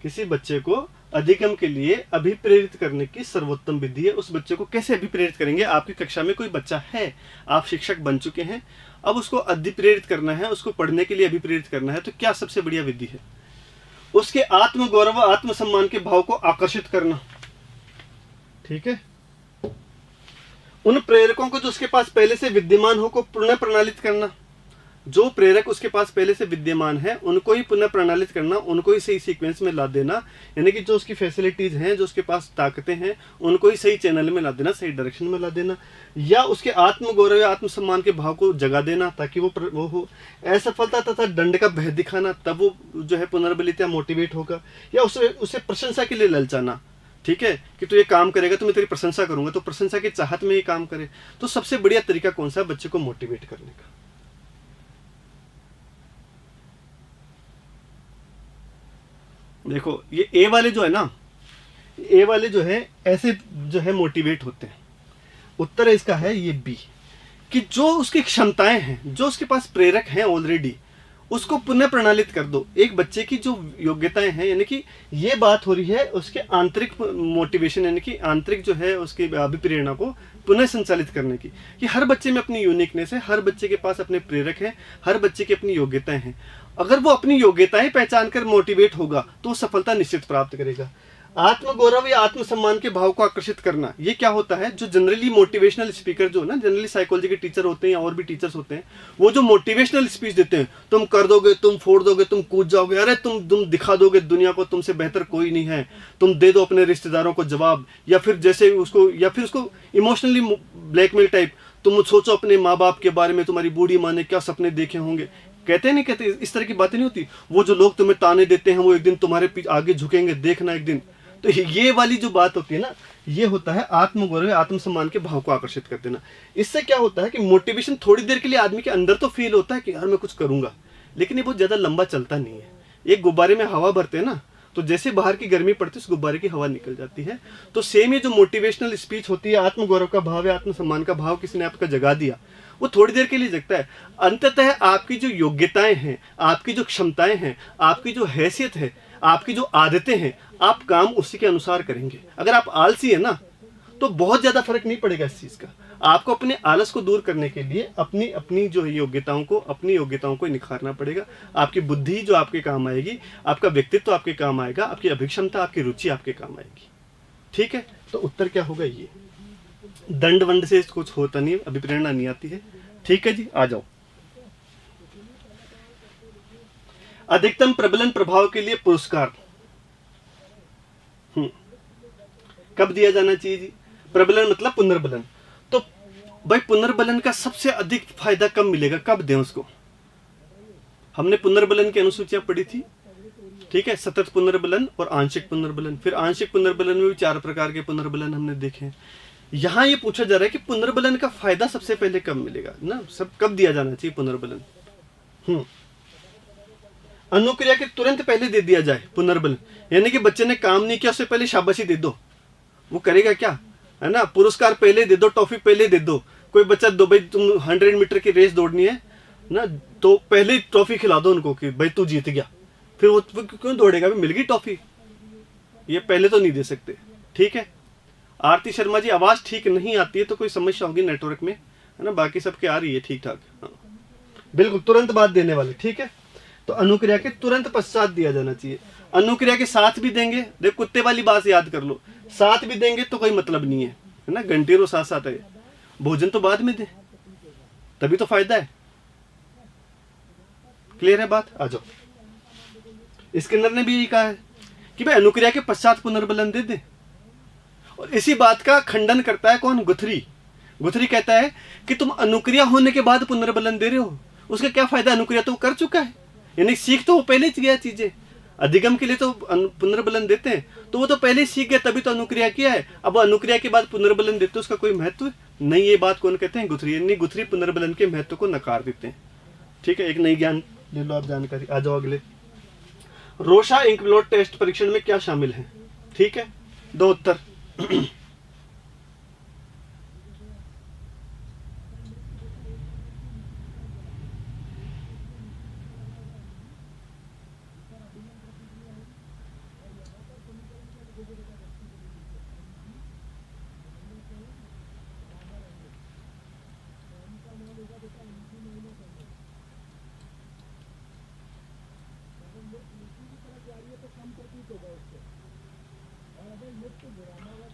किसी बच्चे को अधिगम के लिए अभिप्रेरित करने की सर्वोत्तम विधि है। उस बच्चे को कैसे अभिप्रेरित करेंगे? आपकी कक्षा में कोई बच्चा है, आप शिक्षक बन चुके हैं, अब उसको अभिप्रेरित करना है, उसको पढ़ने के लिए अभिप्रेरित करना है, तो क्या सबसे बढ़िया विधि है? उसके आत्मगौरव आत्मसम्मान के भाव को आकर्षित करना। ठीक है, उन प्रेरकों को जो उसके पास पहले से विद्यमान हो को पुनः प्रणालित करना। जो प्रेरक उसके पास पहले से विद्यमान है उनको ही पुनः प्रणालित करना, उनको ही सही सीक्वेंस में ला देना, यानी कि जो उसकी फैसिलिटीज हैं, जो उसके पास ताकतें हैं, उनको ही सही चैनल में ला देना, सही डायरेक्शन में ला देना, या उसके आत्मगौरव या आत्मसम्मान के भाव को जगा देना ताकि वो हो। असफलता तथा दंड का भय दिखाना, तब वो जो है पुनर्बलित या मोटिवेट होगा। या उसे प्रशंसा के लिए ललचाना। ठीक है, कि तू ये काम करेगा तो मैं तेरी प्रशंसा करूंगा, तो प्रशंसा की चाहत में ये काम करे। तो सबसे बढ़िया तरीका कौन सा है बच्चे को मोटिवेट करने का? देखो ये ए वाले जो है ना, ए वाले जो है ऐसे जो है मोटिवेट होते हैं। उत्तर इसका है ये बी, कि जो उसकी क्षमताएं हैं, जो उसके पास प्रेरक हैं ऑलरेडी, उसको पुनः प्रणालित कर दो। एक बच्चे की जो योग्यताएं हैं, यानी कि ये बात हो रही है उसके आंतरिक मोटिवेशन यानी कि आंतरिक जो है उसकी अभिप्रेरणा को पुनः संचालित करने की, कि हर बच्चे में अपनी यूनिकनेस है, हर बच्चे के पास अपने प्रेरक हैं, हर बच्चे की अपनी योग्यताएं हैं। अगर वो अपनी योग्यताएं पहचान कर मोटिवेट होगा तो सफलता निश्चित प्राप्त करेगा। आत्मगौरव या आत्मसम्मान के भाव को आकर्षित करना, ये क्या होता है? जो जनरली मोटिवेशनल स्पीकर जो है ना, जनरली साइकोलॉजी के टीचर होते हैं या और भी टीचर्स होते हैं, वो जो मोटिवेशनल स्पीच देते हैं, तुम कर दोगे, तुम फोड़ दोगे, तुम कूद जाओगे, अरे तुम दिखा दोगे दुनिया को तुमसे बेहतर कोई नहीं है, तुम दे दो अपने रिश्तेदारों को जवाब, या फिर जैसे उसको इमोशनली ब्लैकमेल टाइप, तुम सोचो अपने माँ बाप के बारे में, तुम्हारी बूढ़ी माँ ने क्या सपने देखे होंगे। कहते नहीं कहते, इस तरह की बातें नहीं होती। वो जो लोग तुम्हें ताने देते हैं वो एक दिन तुम्हारे आगे झुकेंगे, देखना एक दिन। तो ये वाली जो बात होती है ना, ये होता है आत्मगौरव, आत्मसम्मान के भाव को आकर्षित कर देना। इससे क्या होता है कि मोटिवेशन थोड़ी देर के लिए आदमी के अंदर तो फील होता है कि यार मैं कुछ करूंगा, लेकिन ये बहुत ज्यादा लंबा चलता नहीं है। एक गुब्बारे में हवा भरते हैं ना, तो जैसे बाहर की गर्मी पड़ती है उस गुब्बारे की हवा निकल जाती है। तो सेम ये जो मोटिवेशनल स्पीच होती है, आत्मगौरव का भाव है, आत्मसम्मान का भाव किसी ने आपका जगा दिया, वो थोड़ी देर के लिए जगता है। अंततः आपकी जो योग्यताएं हैं, आपकी जो क्षमताएं हैं, आपकी जो हैसियत है, आपकी जो आदतें हैं, आप काम उसी के अनुसार करेंगे। अगर आप आलसी है ना, तो बहुत ज्यादा फर्क नहीं पड़ेगा इस चीज का। आपको अपने आलस को दूर करने के लिए अपनी अपनी जो योग्यताओं को निखारना पड़ेगा। आपकी बुद्धि जो आपके काम आएगी, आपका व्यक्तित्व आपके काम आएगा, आपकी अभिक्षमता, आपकी रुचि आपके काम आएगी। ठीक है, तो उत्तर क्या होगा? ये दंड वंड से कुछ होता नहीं है, अभिप्रेरणा नहीं आती है। ठीक है जी, आ जाओ। अधिकतम प्रबलन प्रभाव के लिए पुरस्कार कब दिया जाना चाहिए जी? प्रबलन मतलब पुनर्बलन। तो भाई पुनर्बलन का सबसे अधिक फायदा कब मिलेगा, कब दें उसको? हमने पुनर्बलन की अनुसूचियां पढ़ी थी, ठीक है, सतत पुनर्बलन और आंशिक पुनर्बलन। फिर आंशिक पुनर्बलन में भी 4 प्रकार के पुनर्बलन हमने देखे हैं। यहां ये पूछा जा रहा है कि पुनर्बलन का फायदा सबसे पहले कब मिलेगा ना, सब कब दिया जाना चाहिए पुनर्बलन? अनुक्रिया के तुरंत पहले दे दिया जाए पुनर्बलन, यानी कि बच्चे ने काम नहीं किया उससे पहले शाबाशी दे दो, वो करेगा क्या, है ना? पुरस्कार पहले दे दो, टॉफी पहले दे दो। कोई बच्चा दो, भाई तुम 100 मीटर की रेस दौड़नी है ना, तो पहले ट्रॉफी खिला दो उनको कि भाई तू जीत गया। फिर वो क्यों दौड़ेगा, मिल गई ट्रॉफी, ये पहले तो नहीं दे सकते। ठीक है, आरती शर्मा जी आवाज ठीक नहीं आती है तो कोई समस्या होगी नेटवर्क में, है ना? बाकी सबके आ रही है ठीक ठाक। हाँ बिल्कुल, तुरंत बाद देने वाले। ठीक है, तो अनुक्रिया के तुरंत पश्चात दिया जाना चाहिए। अनुक्रिया के साथ भी देंगे, देख कुत्ते वाली बात याद कर लो, साथ भी देंगे तो कोई मतलब नहीं है ना? घंटे रो साथ साथ है, भोजन तो बाद में दे, तभी तो फायदा है। क्लियर है बात? आ जाओ। स्किनर ने भी यही कहा है कि भाई अनुक्रिया के पश्चात पुनर्बलन दे दे, और इसी बात का खंडन करता है कौन? गुथरी। गुथरी कहता है कि तुम अनुक्रिया होने के बाद पुनर्बलन दे रहे हो, उसका क्या फायदा? अनुक्रिया तो वो कर चुका है, यानी सीख तो वो पहले ही गया चीजें। अधिगम के लिए तो पुनर्बलन देते हैं, तो वो तो पहले ही सीख गया, तभी तो अनुक्रिया किया है। अब वो अनुक्रिया के बाद पुनर्बलन देते, उसका कोई महत्व नहीं। ये बात कौन कहते हैं? गुथरी। यानी गुथरी पुनर्बलन के महत्व को नकार देते हैं। ठीक है, एक नई ज्ञान ले लो आप, जानकारी। आ जाओ अगले। रोशा इंकब्लोट टेस्ट परीक्षण में क्या शामिल है? ठीक है, 2 उत्तर।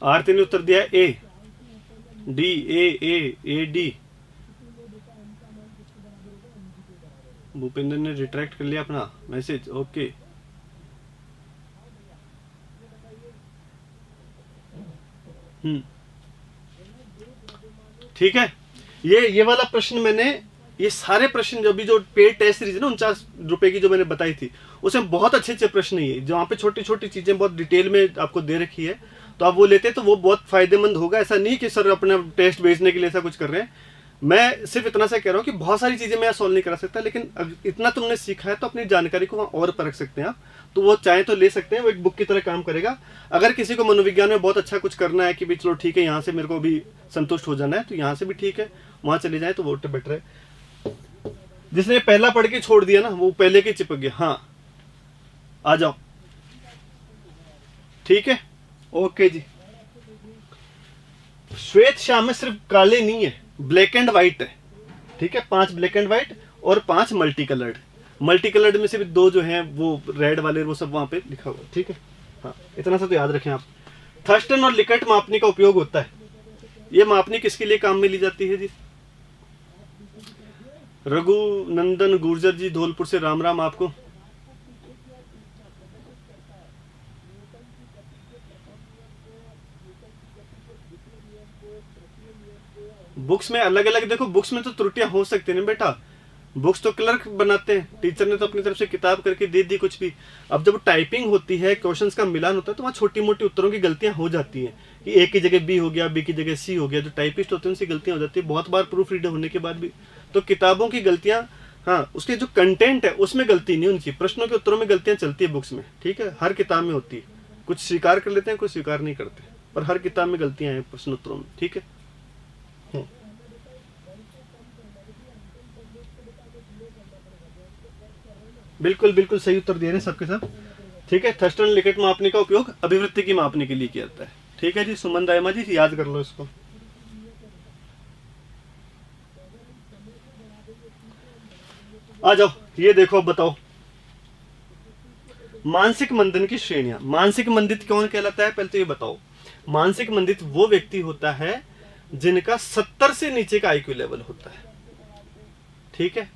आरती ने उत्तर दिया A D, A D. Bhupendra ने रिट्रैक्ट कर लिया अपना मैसेज। ओके, ठीक है। ये वाला प्रश्न मैंने, ये सारे प्रश्न जो भी जो पेड टेस्ट सीरीज है ना 49 रुपए की जो मैंने बताई थी, उसमें बहुत अच्छे अच्छे प्रश्न ही है, जहाँ पे छोटी छोटी चीजें बहुत डिटेल में आपको दे रखी है, तो आप वो लेते तो वो बहुत फायदेमंद होगा। ऐसा नहीं कि सर अपना टेस्ट बेचने के लिए ऐसा कुछ कर रहे हैं। मैं सिर्फ इतना सा कह रहा हूँ कि बहुत सारी चीजें मैं सॉल्व नहीं करा सकता, लेकिन इतना तुमने सीखा है तो अपनी जानकारी को वहाँ और परख सकते हैं आप। तो वो चाहे तो ले सकते हैं, वो एक बुक की तरह काम करेगा। अगर किसी को मनोविज्ञान में बहुत अच्छा कुछ करना है कि भाई चलो ठीक है यहाँ से मेरे को भी संतुष्ट हो जाना है, तो यहाँ से भी ठीक है, वहाँ चले जाए तो वो बेटर है। जिसने पहला पढ़ के छोड़ दिया ना, वो पहले के चिपक गया। हाँ आ जाओ, ठीक है, ओके जी। श्वेत श्याम में सिर्फ काले नहीं है, ब्लैक एंड व्हाइट है। ठीक है, 5 ब्लैक एंड व्हाइट और 5 मल्टी कलर्ड। मल्टी कलर्ड में से भी 2 जो हैं वो रेड वाले, वो सब वहां पे लिखा हुआ है। ठीक है, हाँ इतना सा तो याद रखें आप। थर्स्टन और लिकट मापनी का उपयोग होता है। ये मापनी किसके लिए काम में ली जाती है जी? रघुनंदन गुर्जर जी धौलपुर से राम राम आपको। बुक्स में अलग अलग देखो, बुक्स में तो त्रुटियां हो सकती है ना बेटा, बुक्स तो क्लर्क बनाते हैं, टीचर ने तो अपनी तरफ से किताब करके दे दी कुछ भी। अब जब टाइपिंग होती है, क्वेश्चंस का मिलान होता है, तो वहाँ छोटी मोटी उत्तरों की गलतियां हो जाती हैं कि ए की जगह बी हो गया, बी की जगह सी हो गया। जो टाइपिस्ट होते हैं उनसे गलतियां हो जाती है बहुत बार प्रूफ रीडर होने के बाद भी। तो किताबों की गलतियां, हाँ, उसके जो कंटेंट है उसमें गलती नहीं उनकी, प्रश्नों के उत्तरों में गलतियां चलती है बुक्स में, ठीक है, हर किताब में होती है। कुछ स्वीकार कर लेते हैं, कुछ स्वीकार नहीं करते, पर हर किताब में गलतियां हैं प्रश्नोत्तरों में, ठीक है। बिल्कुल बिल्कुल सही उत्तर दे रहे हैं सबके सब, ठीक है। थर्स्टन लिकेट मापने का उपयोग अभिवृत्ति की मापने के लिए किया जाता है, ठीक है जी। सुमन दायमा जी याद कर लो इसको। आ जाओ, ये देखो, अब बताओ मानसिक मंदन की श्रेणियां। मानसिक मंदित कौन कहलाता है, पहले तो ये बताओ। मानसिक मंदित वो व्यक्ति होता है जिनका 70 से नीचे का आईक्यू लेवल होता है, ठीक है।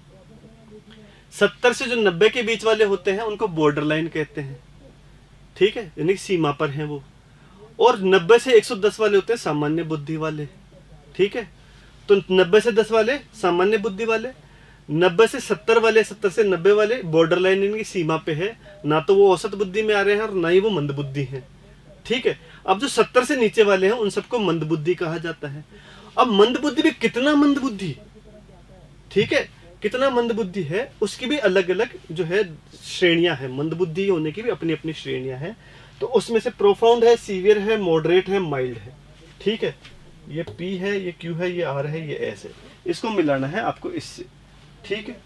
70 से जो 90 के बीच वाले होते हैं उनको बॉर्डर लाइन कहते हैं, ठीक है, यानी सीमा पर हैं वो। और 90 से 110 वाले होते हैं सामान्य बुद्धि वाले, ठीक है। तो 90 से 10 वाले सामान्य बुद्धि वाले, 90 से 70 वाले, 70 से 90 वाले बॉर्डर लाइन इनकी सीमा पे है, ना तो वो औसत बुद्धि में आ रहे हैं और ना ही वो मंद बुद्धि है, ठीक है। अब जो 70 से नीचे वाले हैं उन सबको मंद बुद्धि कहा जाता है। अब मंद बुद्धि भी कितना मंद बुद्धि, ठीक है, कितना मंद बुद्धि है उसकी भी अलग अलग जो है श्रेणियां हैं। मंद बुद्धि होने की भी अपनी अपनी श्रेणियां हैं। तो उसमें से प्रोफाउंड है, सीवियर है, मॉडरेट है, माइल्ड है, ठीक है। ये पी है, ये क्यू है, ये आर है, ये एस है। इसको मिलाना है आपको इससे, ठीक है।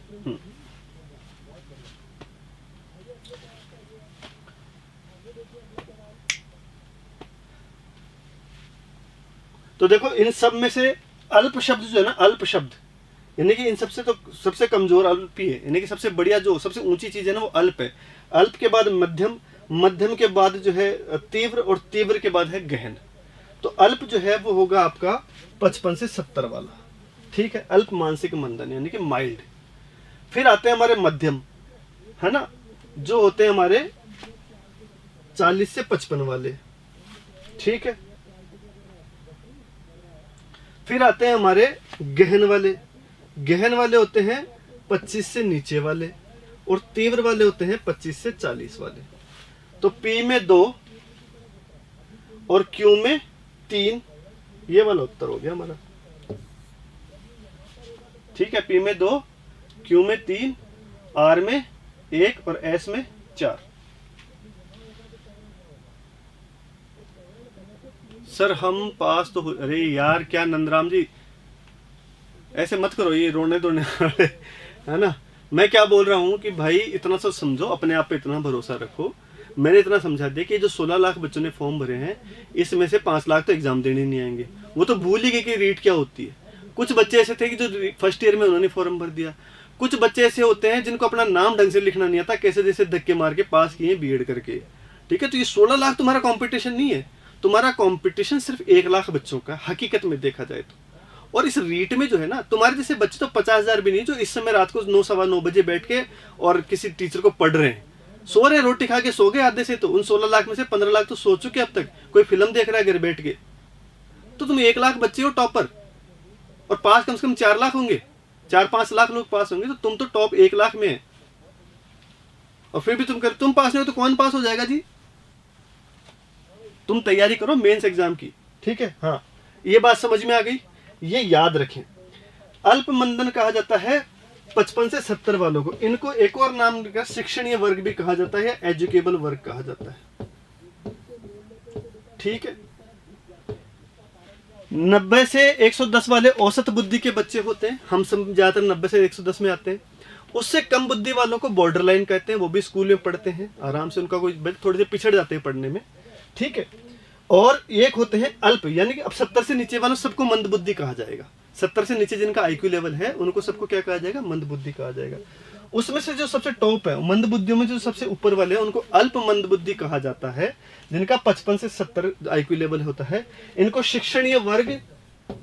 तो देखो इन सब में से अल्प शब्द जो है ना, अल्प शब्द, यानी कि इन सबसे तो सबसे कमजोर अल्प ही है, यानी कि सबसे बढ़िया जो सबसे ऊंची चीज है ना वो अल्प है। अल्प के बाद मध्यम, मध्यम के बाद जो है तीव्र, और तीव्र के बाद है गहन। तो अल्प जो है वो होगा आपका 55 से 70 वाला, ठीक है, अल्प मानसिक मंदन यानी कि माइल्ड। फिर आते हैं हमारे मध्यम, है ना, जो होते हैं हमारे 40 से 55 वाले, ठीक है। फिर आते हैं हमारे गहन वाले। गहन वाले होते हैं 25 से नीचे वाले, और तीव्र वाले होते हैं 25 से 40 वाले। तो पी में 2 और क्यू में 3, ये वाला उत्तर हो गया हमारा, ठीक है। पी में 2, क्यू में 3, आर में 1 और एस में 4। सर हम पास तो, अरे यार क्या नंदराम जी ऐसे मत करो, ये रोने धोने वाले है ना। मैं क्या बोल रहा हूँ कि भाई इतना सा समझो, अपने आप पे इतना भरोसा रखो। मैंने इतना समझा दिया कि जो 16 लाख बच्चों ने फॉर्म भरे हैं इसमें से 5 लाख तो एग्जाम देने नहीं आएंगे, वो तो भूल ही गए कि रीट क्या होती है। कुछ बच्चे ऐसे थे कि जो फर्स्ट ईयर में उन्होंने फॉर्म भर दिया। कुछ बच्चे ऐसे होते हैं जिनको अपना नाम ढंग से लिखना नहीं आता, कैसे जैसे धक्के मार के पास किए बीएड करके, ठीक है। तो ये 16 लाख तुम्हारा कॉम्पिटिशन नहीं है, तुम्हारा कंपटीशन सिर्फ 1 लाख बच्चों का हकीकत में देखा जाए तो। और इस रीट में जो है ना, तुम्हारे जैसे बच्चे तो 50,000 भी नहीं जो इस समय रात को 9 सवा 9 बजे बैठ के और किसी टीचर को पढ़ रहे हैं, सो रहे, रोटी खा के सो गए आधे से। तो उन 16 लाख में से 15 लाख तो सो चुके अब तक, कोई फिल्म देख रहा है घर बैठ के। तो तुम 1 लाख बच्चे हो टॉपर, और पास कम से कम 4 लाख होंगे, 4-5 लाख लोग पास होंगे, तो तुम तो टॉप 1 लाख में है। और फिर भी तुम पास नहीं हो तो कौन पास हो जाएगा जी। तुम तैयारी करो मेंस एग्जाम की, ठीक है। हाँ, ये बात समझ में आ गई, ये याद रखें। अल्प मंदन कहा जाता है 55 से 70 वालों को। इनको एक और नाम का शिक्षणीय वर्ग भी कहा जाता है, एजुकेबल वर्ग कहा जाता है, ठीक है। 90 से 110 वाले औसत बुद्धि के बच्चे होते हैं, हम सब ज्यादातर 90 से 110 में आते हैं। उससे कम बुद्धि वालों को बॉर्डर लाइन कहते हैं, वो भी स्कूल में पढ़ते हैं आराम से, उनका कोई थोड़े से पिछड़ जाते हैं पढ़ने में, ठीक है। और एक होते हैं अल्प, यानी कि अब 70 से नीचे वालों सबको मंद बुद्धि कहा जाएगा। 70 से नीचे जिनका आईक्यू लेवल है उनको सबको क्या कहा जाएगा, मंद बुद्धि कहा जाएगा। उसमें से जो सबसे टॉप है मंद बुद्धियों में जो सबसे ऊपर वाले हैं उनको अल्प मंद बुद्धि कहा जाता है, जिनका 55 से 70 आईक्यू लेवल होता है। इनको शिक्षणीय वर्ग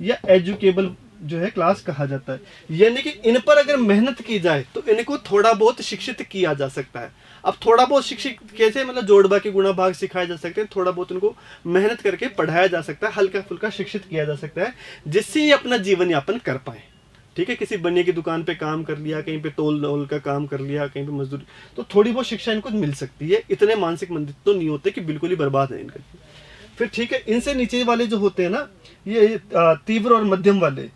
या एजुकेबल जो है क्लास कहा जाता है। यानी कि इन पर अगर मेहनत की जाए तो इनको थोड़ा बहुत शिक्षित किया जा सकता है। अब थोड़ा बहुत शिक्षित कैसे, मतलब जोड़ बाकी गुणा भाग सिखाए जा सकते हैं, थोड़ा बहुत इनको मेहनत करके पढ़ाया जा सकता है, हल्का फुल्का शिक्षित किया जा सकता है, जिससे ये अपना जीवन यापन कर पाए, ठीक है, किसी बनिए की दुकान पे काम कर लिया, कहीं पे तोल का काम कर लिया, कहीं पे मजदूरी, तो थोड़ी बहुत शिक्षा इनको मिल सकती है। इतने मानसिक मंदिर तो नहीं होते कि बिल्कुल ही बर्बाद है इनका। फिर ठीक है, इनसे नीचे वाले जो होते हैं ना, ये तीव्र और मध्यम वाले,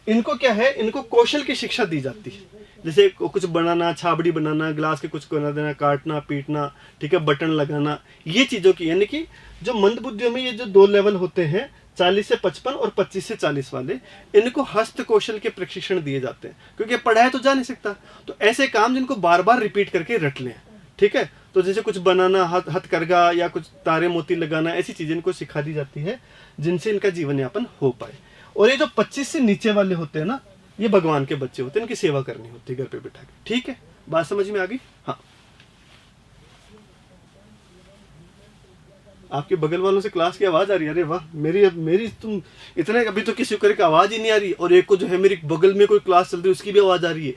इनको क्या है, इनको कौशल की शिक्षा दी जाती है। जैसे कुछ बनाना, छाबड़ी बनाना, ग्लास के कुछ बना देना, काटना पीटना, ठीक है, बटन लगाना, ये चीज़ों की। यानी कि जो मंद बुद्धियों में ये जो 2 लेवल होते हैं, 40 से 55 और 25 से 40 वाले, इनको हस्त कौशल के प्रशिक्षण दिए जाते हैं, क्योंकि पढ़ाया तो जा नहीं सकता। तो ऐसे काम जिनको बार बार रिपीट करके रट लें, ठीक है। तो जैसे कुछ बनाना, हथकरघा या कुछ तारे मोती लगाना, ऐसी चीज़ें इनको सिखा दी जाती है जिनसे इनका जीवन यापन हो पाए। और ये जो 25 से नीचे वाले होते हैं ना, ये भगवान के बच्चे होते हैं, इनकी सेवा करनी होती है घर पे बिठा के। ठीक है, बात समझ में आ गई? हाँ, आपके बगल वालों से क्लास की आवाज आ रही है? अरे वाह, मेरी तुम इतने, अभी तो किसी की आवाज ही नहीं आ रही, और एक को जो है मेरी बगल में कोई क्लास चल रही है उसकी भी आवाज आ रही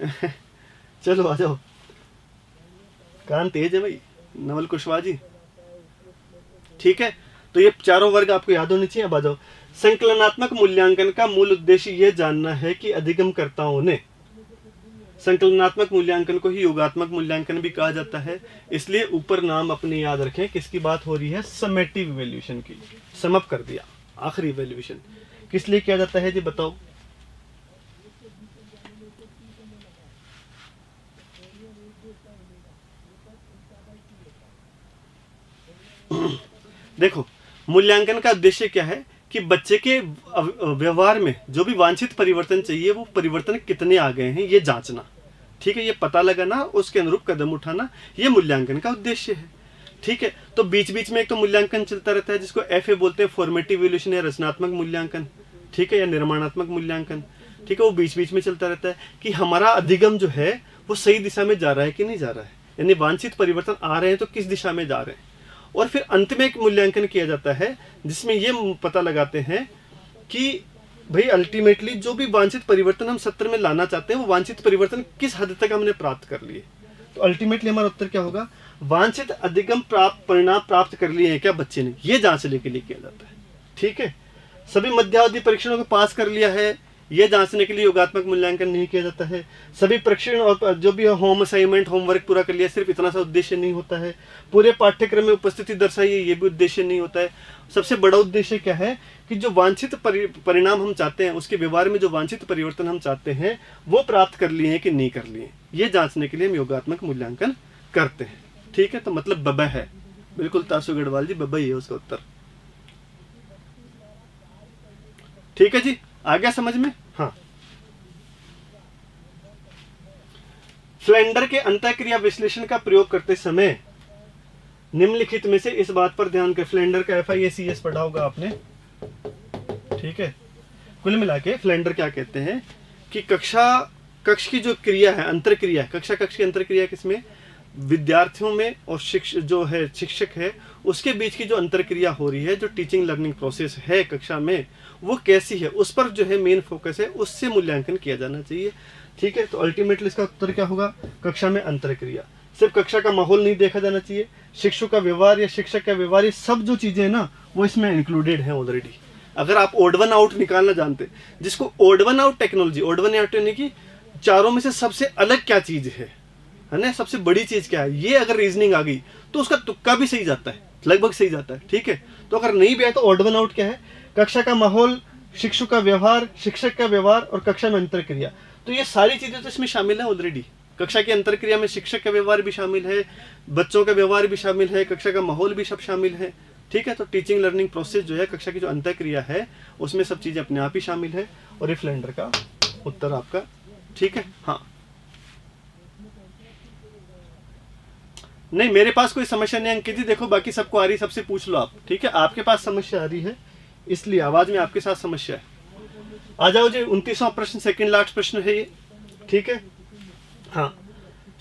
है। चलो आ जाओ, कान तेज है भाई नवल कुशवाहा जी। ठीक है, तो ये चारों वर्ग आपको याद होने चाहिए। अब आ जाओ, संकलनात्मक मूल्यांकन का मूल उद्देश्य यह जानना है कि अधिगमकर्ताओं ने, संकलनात्मक मूल्यांकन को ही योगात्मक मूल्यांकन भी कहा जाता है, इसलिए ऊपर नाम अपने याद रखें। किसकी बात हो रही है? समेटिव इवैल्यूएशन की। समअप कर दिया, आखिरी इवैल्यूएशन किस लिए किया जाता है जी, बताओ। देखो, मूल्यांकन का उद्देश्य क्या है कि बच्चे के व्यवहार में जो भी वांछित परिवर्तन चाहिए, वो परिवर्तन कितने आ गए हैं ये जांचना। ठीक है, ये पता लगाना, उसके अनुरूप कदम उठाना, ये मूल्यांकन का उद्देश्य है। ठीक है, तो बीच बीच में एक तो मूल्यांकन चलता रहता है जिसको एफए बोलते हैं, फॉर्मेटिव इवैल्यूएशन या रचनात्मक मूल्यांकन, ठीक है, या निर्माणात्मक मूल्यांकन। ठीक है, वो बीच बीच में चलता रहता है कि हमारा अधिगम जो है वो सही दिशा में जा रहा है कि नहीं जा रहा है, यानी वांछित परिवर्तन आ रहे हैं तो किस दिशा में जा रहे हैं। और फिर अंत में एक मूल्यांकन किया जाता है जिसमें ये पता लगाते हैं कि भाई अल्टीमेटली जो भी वांछित परिवर्तन हम सत्र में लाना चाहते हैं, वो वांछित परिवर्तन किस हद तक हमने प्राप्त कर लिए। तो अल्टीमेटली हमारा उत्तर क्या होगा? वांछित अधिगम प्राप्त परिणाम प्राप्त कर लिए हैं क्या बच्चे ने, ये जांचने के लिए किया जाता है। ठीक है, सभी मध्यावधि परीक्षणों को पास कर लिया है, ये जांचने के लिए योगात्मक मूल्यांकन नहीं किया जाता है। सभी परीक्षण और जो भी होम असाइनमेंट, होमवर्क पूरा कर लिया, सिर्फ इतना सा उद्देश्य नहीं होता है। पूरे पाठ्यक्रम में उपस्थिति दर्शाइए, ये भी उद्देश्य नहीं होता है। सबसे बड़ा उद्देश्य क्या है कि जो वांछित परिणाम हम चाहते हैं, उसके व्यवहार में जो वांछित परिवर्तन हम चाहते हैं, वो प्राप्त कर लिए हैं कि नहीं कर लिए, ये जांचने के लिए हम योगात्मक मूल्यांकन करते हैं। ठीक है, तो मतलब बब्बा है, बिल्कुल तासु गढ़वाल जी, बब्बा ही है उसका उत्तर। ठीक है जी, आ गया समझ में? हाँ, फ्लेंडर के अंतःक्रिया विश्लेषण का प्रयोग करते समय निम्नलिखित में से इस बात पर ध्यान कर। फ्लेंडर का FIACS पढ़ा होगा आपने, ठीक है। कुल मिला के फ्लेंडर क्या कहते हैं कि कक्ष की जो क्रिया है, अंतरक्रिया, कक्षा कक्ष की अंतरक्रिया किसमें? विद्यार्थियों में और शिक्षक है, उसके बीच की जो अंतरक्रिया हो रही है, जो टीचिंग लर्निंग प्रोसेस है कक्षा में, वो कैसी है, उस पर जो है मेन फोकस है, उससे मूल्यांकन किया जाना चाहिए। ठीक है, तो अल्टीमेटली इसका उत्तर क्या होगा? कक्षा में अंतरक्रिया। सिर्फ कक्षा का माहौल नहीं देखा जाना चाहिए, शिक्षक का व्यवहार या शिक्षक का व्यवहार, ये सब जो चीजें हैं ना, वो इसमें इंक्लूडेड है ऑलरेडी। अगर आप ओड वन आउट निकालना जानते, जिसको odd one out technology, odd one out यानी कि चारों में से सबसे अलग क्या चीज है ना, सबसे बड़ी चीज क्या है, ये अगर रीजनिंग आ गई तो उसका तुक्का भी सही जाता है, लगभग सही जाता है। ठीक है, तो अगर नहीं भी है तो ऑड वन आउट क्या है? कक्षा का माहौल, शिक्षक का व्यवहार, शिक्षक का व्यवहार और कक्षा में अंतरक्रिया। तो ये सारी चीजें तो इसमें शामिल है ऑलरेडी। कक्षा की अंतरक्रिया में शिक्षक का व्यवहार भी शामिल है, बच्चों का व्यवहार भी शामिल है, कक्षा का माहौल भी सब शामिल है। ठीक है, तो टीचिंग लर्निंग प्रोसेस जो है, कक्षा की जो अंतरक्रिया है, उसमें सब चीजें अपने आप ही शामिल है। और ये फ्लेंडर का उत्तर आपका ठीक है। हाँ, नहीं मेरे पास कोई समस्या नहीं अंकित जी, देखो बाकी सबको आ रही, सबसे पूछ लो आप। ठीक है, आपके पास समस्या आ रही है इसलिए आवाज में आपके साथ समस्या है। आ जाओ जी, 29वां प्रश्न, सेकंड लास्ट प्रश्न है ये। ठीक है, हाँ,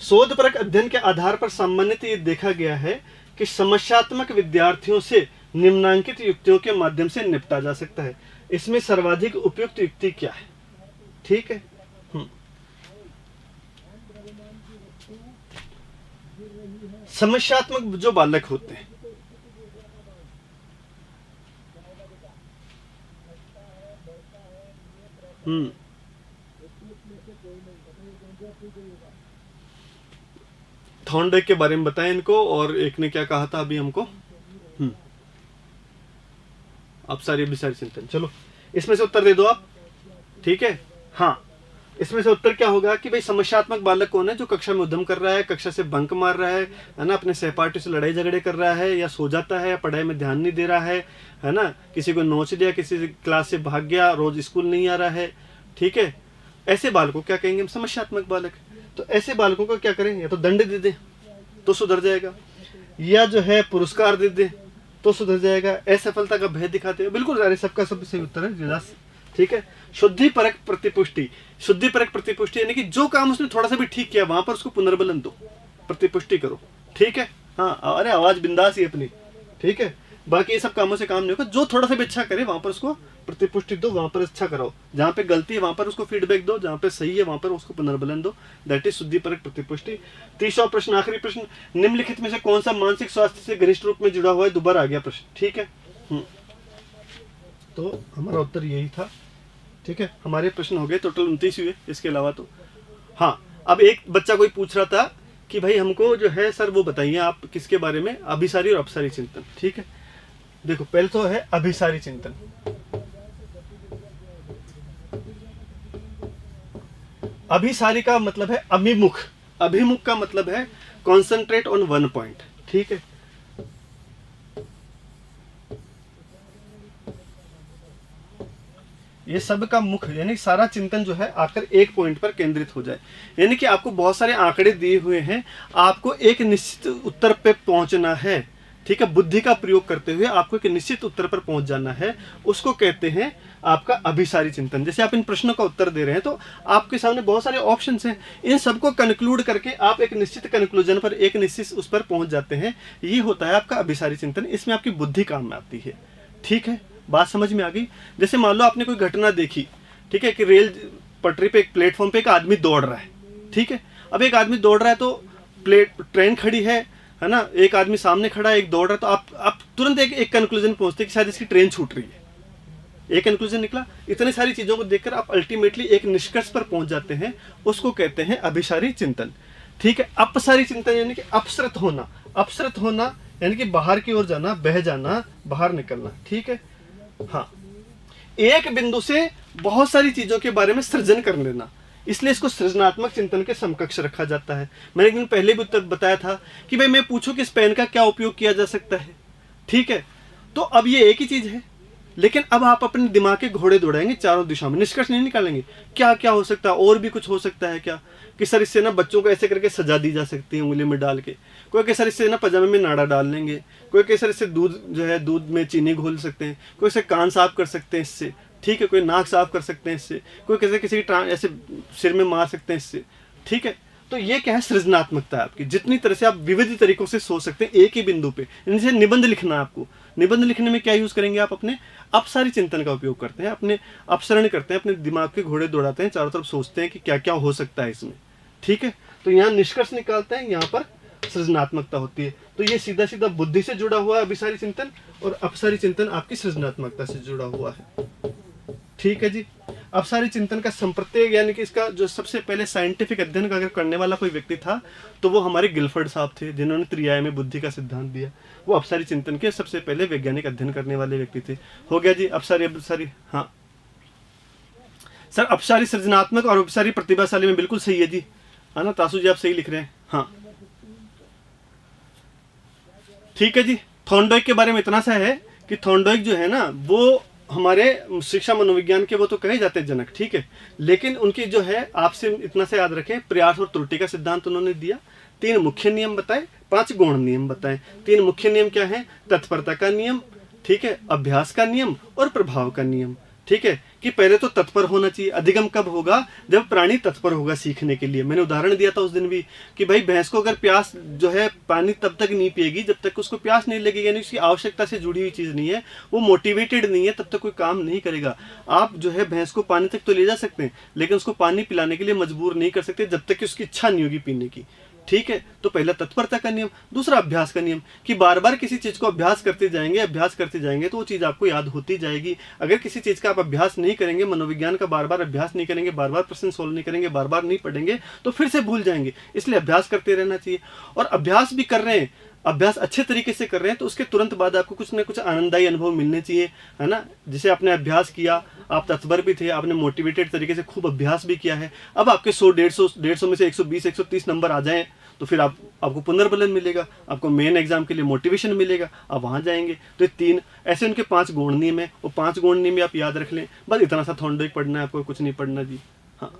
शोधपरक अध्ययन के आधार पर सामान्यतः ये देखा गया है कि समस्यात्मक विद्यार्थियों से निम्नांकित युक्तियों के माध्यम से निपटा जा सकता है। इसमें सर्वाधिक उपयुक्त युक्ति क्या है? ठीक है, समस्यात्मक जो बालक होते हैं, थॉर्नडाइक के बारे में बताएं इनको, और एक ने क्या कहा था अभी हमको, अपसारी अभिसारी चिंतन। चलो इसमें से उत्तर दे दो आप, ठीक है। हाँ, इसमें से उत्तर क्या होगा कि भाई समस्यात्मक बालक कौन है? जो कक्षा में उद्यम कर रहा है, कक्षा से बंक मार रहा है ना, अपने सहपाठी से लड़ाई झगड़े कर रहा है, या सो जाता है, या पढ़ाई में ध्यान नहीं दे रहा है ना, किसी को नोच दिया, किसी क्लास से भाग गया, रोज स्कूल नहीं आ रहा है, ठीक है। ऐसे बालकों क्या कहेंगे हम? समस्यात्मक बालक। तो ऐसे बालकों को क्या करें? या तो दंड दे दें तो सुधर जाएगा, या जो है पुरस्कार दे दें तो सुधर जाएगा। असफलता का भय दिखाते हैं। बिल्कुल सारे, सबका सब सही उत्तर है जिलास, ठीक है। शुद्धिपरक प्रतिपुष्टि। शुद्धिपरक प्रतिपुष्टि यानी कि जो काम उसने थोड़ा सा भी ठीक किया वहां पर उसको पुनर्बलन दो, प्रतिपुष्टि करो, ठीक है। हाँ, अरे आवाज बिंदास ही अपनी, ठीक है। बाकी ये सब कामों से काम नहीं होगा, जो थोड़ा सा भी अच्छा करे वहां पर उसको प्रतिपुष्टि दो, वहां पर अच्छा कराओ। जहां पे गलती है वहां पर उसको फीडबैक दो, जहां पे सही है वहां पर उसको पुनर्बलन दो। दैट इज शुद्धिपरक प्रतिपुष्टि। 30वां प्रश्न, आखिरी प्रश्न, निम्नलिखित में से कौन सा मानसिक स्वास्थ्य से घनिष्ठ रूप में जुड़ा हुआ है? दोबारा आ गया प्रश्न, ठीक है। तो हमारा उत्तर यही था, ठीक है। हमारे प्रश्न हो गए टोटल 29 हुए, इसके अलावा तो हाँ। अब एक बच्चा कोई पूछ रहा था कि भाई हमको जो है सर वो बताइए आप किसके बारे में, अभिसारी और अपसारी चिंतन, ठीक है। देखो पहले तो है अभिसारी चिंतन। अभिसारी का मतलब है अभिमुख, अभिमुख का मतलब है कॉन्सेंट्रेट ऑन वन पॉइंट, ठीक है। ये सब का मुख यानी सारा चिंतन जो है आकर एक पॉइंट पर केंद्रित हो जाए। यानी कि आपको बहुत सारे आंकड़े दिए हुए हैं, आपको एक निश्चित उत्तर पे पहुंचना है, ठीक है। बुद्धि का प्रयोग करते हुए आपको एक निश्चित उत्तर पर पहुंच जाना है, उसको कहते हैं आपका अभिसारी चिंतन। जैसे आप इन प्रश्नों का उत्तर दे रहे हैं तो आपके सामने बहुत सारे ऑप्शंस हैं, इन सबको कंक्लूड करके आप एक निश्चित कंक्लूजन पर, एक निश्चित उस पर पहुंच जाते हैं। ये होता है आपका अभिसारी चिंतन। इसमें आपकी बुद्धि काम में आती है, ठीक है। बात समझ में आ गई? जैसे मान लो आपने कोई घटना देखी, ठीक है, कि रेल पटरी पे एक प्लेटफॉर्म पे एक आदमी दौड़ रहा है, ठीक है। अब एक आदमी दौड़ रहा है तो ट्रेन खड़ी है ना, एक आदमी सामने खड़ा है, एक दौड़ रहा है, तो आप तुरंत एक कंक्लूजन पहुंचते कि शायद इसकी ट्रेन छूट रही है, एक कंक्लूजन निकला। इतनी सारी चीजों को देखकर आप अल्टीमेटली एक निष्कर्ष पर पहुंच जाते हैं, उसको कहते हैं अभिसारी चिंतन, ठीक है। अपसारी चिंतन यानी कि अपसृत होना, अपसृत होना यानी कि बाहर की ओर जाना, बह जाना, बाहर निकलना, ठीक है। हाँ, एक बिंदु से बहुत सारी चीजों के बारे में सृजन कर लेना, इसलिए इसको सृजनात्मक चिंतन के समकक्ष रखा जाता है। मैंने एक दिन पहले भी बताया था कि भाई मैं पूछूं कि इस पेन का क्या उपयोग किया जा सकता है, ठीक है। तो अब ये एक ही चीज है, लेकिन अब आप अपने दिमाग के घोड़े दौड़ाएंगे चारों दिशाओं में, निष्कर्ष नहीं निकालेंगे क्या क्या हो सकता है, और भी कुछ हो सकता है क्या, कि सर इससे ना बच्चों को ऐसे करके सजा दी जा सकती है उंगली में डाल के, कोई के सर इससे ना पजामे में नाड़ा डाल लेंगे, कोई के सर इससे दूध जो है दूध में चीनी घोल सकते हैं, कोई इससे कान साफ कर सकते हैं इससे, ठीक है, कोई नाक साफ कर सकते हैं इससे, कोई कैसे किसी की ऐसे सिर में मार सकते हैं इससे, ठीक है। तो ये क्या है? सृजनात्मकता है आपकी। जितनी तरह से आप विविध तरीकों से सोच सकते हैं एक ही बिंदु पे। इनसे निबंध लिखना है आपको, निबंध लिखने में क्या यूज करेंगे आप? अपने अपसारी चिंतन का उपयोग करते हैं, अपने अपसरण करते हैं, अपने दिमाग के घोड़े दौड़ाते हैं, चारों तरफ सोचते हैं कि क्या क्या हो सकता है इसमें, ठीक है। तो यहाँ निष्कर्ष निकालते हैं, यहाँ पर सृजनात्मकता होती है। तो ये सीधा सीधा बुद्धि से जुड़ा हुआ है अभिसारी चिंतन, और अपसारी चिंतन आपकी सृजनात्मकता से जुड़ा हुआ है, ठीक है जी। अपसारी चिंतन का संप्रत्यय यानी कि इसका जो सबसे पहले साइंटिफिक अध्ययन अगर करने वाला कोई व्यक्ति था तो वो हमारे गिलफर्ड साहब थे, जिन्होंने त्रिआयामी बुद्धि का सिद्धांत दिया। वो अपसारी चिंतन के सबसे पहले वैज्ञानिक अध्ययन करने वाले व्यक्ति थे। हो गया जी अपसारी अपसारी। हाँ सर, अपसारी सृजनात्मक और अपसारी प्रतिभाशाली में बिल्कुल सही है जी, है ना तासु जी, आप सही लिख रहे हैं। हाँ ठीक है जी। थॉर्नडाइक के बारे में इतना सा है कि थॉर्नडाइक जो है ना वो हमारे शिक्षा मनोविज्ञान के वो तो कहे जाते हैं जनक, ठीक है, लेकिन उनकी जो है आपसे इतना से याद रखें, प्रयास और त्रुटि का सिद्धांत उन्होंने दिया, 3 मुख्य नियम बताए, 5 गौण नियम बताए। 3 मुख्य नियम क्या है? तत्परता का नियम, ठीक है, अभ्यास का नियम और प्रभाव का नियम, ठीक है, कि पहले तो तत्पर होना चाहिए। अधिगम कब होगा? जब प्राणी तत्पर होगा सीखने के लिए। मैंने उदाहरण दिया था उस दिन भी कि भाई भैंस को अगर प्यास जो है पानी तब तक नहीं पिएगी जब तक उसको प्यास नहीं लगेगी, यानी उसकी आवश्यकता से जुड़ी हुई चीज नहीं है, वो मोटिवेटेड नहीं है, तब तक कोई काम नहीं करेगा। आप जो है भैंस को पानी तक तो ले जा सकते हैं, लेकिन उसको पानी पिलाने के लिए मजबूर नहीं कर सकते जब तक कि उसकी इच्छा नहीं होगी पीने की, ठीक है, तो पहला तत्परता का नियम, दूसरा अभ्यास का नियम कि बार बार किसी चीज को अभ्यास करते जाएंगे तो वो चीज आपको याद होती जाएगी। अगर किसी चीज का आप अभ्यास नहीं करेंगे, मनोविज्ञान का बार बार अभ्यास नहीं करेंगे, बार बार प्रश्न सोल्व नहीं करेंगे, बार बार नहीं पढ़ेंगे, तो फिर से भूल जाएंगे। इसलिए अभ्यास करते रहना चाहिए। और अभ्यास भी कर रहे हैं, अभ्यास अच्छे तरीके से कर रहे हैं, तो उसके तुरंत बाद आपको कुछ ना कुछ आनंददायी अनुभव मिलने चाहिए, है ना। जैसे आपने अभ्यास किया, आप तत्पर भी थे, आपने मोटिवेटेड तरीके से खूब अभ्यास भी किया है, अब आपके 100 150 में से 120 130 नंबर आ जाएं, तो फिर आपको पुनर्बलन मिलेगा, आपको मेन एग्जाम के लिए मोटिवेशन मिलेगा, आप वहां जाएंगे। तो 3 ऐसे उनके 5 गौण नियम है, वो 5 गौण नियम आप याद रख लें। बस इतना सा थोड़ा ही पढ़ना है आपको, कुछ नहीं पढ़ना जी। हाँ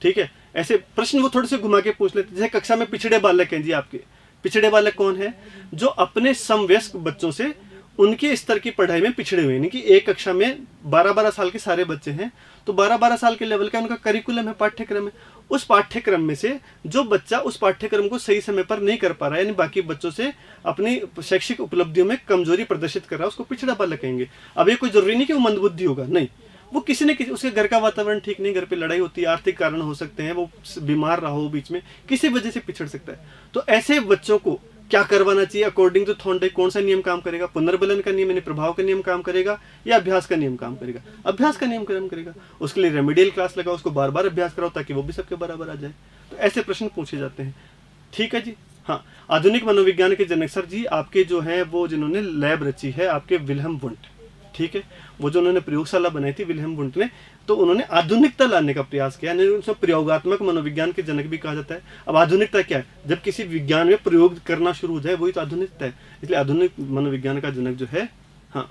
ठीक है, ऐसे प्रश्न वो थोड़े से घुमा के पूछ लेते। जैसे कक्षा में पिछड़े बालक हैं जी, आपके पिछड़े बालक कौन है? जो अपने समवयस्क बच्चों से उनके स्तर की पढ़ाई में पिछड़े हुए, यानी कि एक कक्षा में 12-12 साल के सारे बच्चे हैं, तो 12-12 साल के लेवल का उनका करिकुलम है, पाठ्यक्रम है। उस पाठ्यक्रम में से जो बच्चा उस पाठ्यक्रम को सही समय पर नहीं कर पा रहा है, यानी बाकी बच्चों से अपनी शैक्षिक उपलब्धियों में कमजोरी प्रदर्शित कर रहा है, उसको पिछड़ा बालक कहेंगे। अब ये कोई जरूरी नहीं कि वो मंदबुद्धि होगा, नहीं, वो किसी न किसी, उसके घर का वातावरण ठीक नहीं, घर पे लड़ाई होती है, आर्थिक कारण हो सकते हैं, वो बीमार रहा हो बीच में, किसी वजह से पिछड़ सकता है। तो ऐसे बच्चों को क्या करवाना चाहिए? अकॉर्डिंग टू थॉर्नडाइक कौन सा नियम काम करेगा? पुनर्बलन का नियम यानी प्रभाव का नियम काम करेगा, या अभ्यास का नियम काम करेगा? अभ्यास का नियम काम करेगा। उसके लिए रेमेडियल क्लास लगाओ, उसको बार बार अभ्यास कराओ, ताकि वो भी सबके बराबर आ जाए। तो ऐसे प्रश्न पूछे जाते हैं। ठीक है जी। हाँ, आधुनिक मनोविज्ञान के जनक सर जी आपके जो है वो जिन्होंने लैब रची है, आपके विल्हेम वुंट, ठीक है, वो जो उन्होंने प्रयोगशाला बनाई थी विल्हेम वुंट ने, तो उन्होंने आधुनिकता लाने का प्रयास किया, यानी उसमें प्रयोगात्मक मनोविज्ञान के जनक भी कहा जाता है। अब आधुनिकता क्या है? जब किसी विज्ञान में प्रयोग करना शुरू हो जाए, वही तो आधुनिकता है। इसलिए आधुनिक मनोविज्ञान का जनक जो है, हाँ,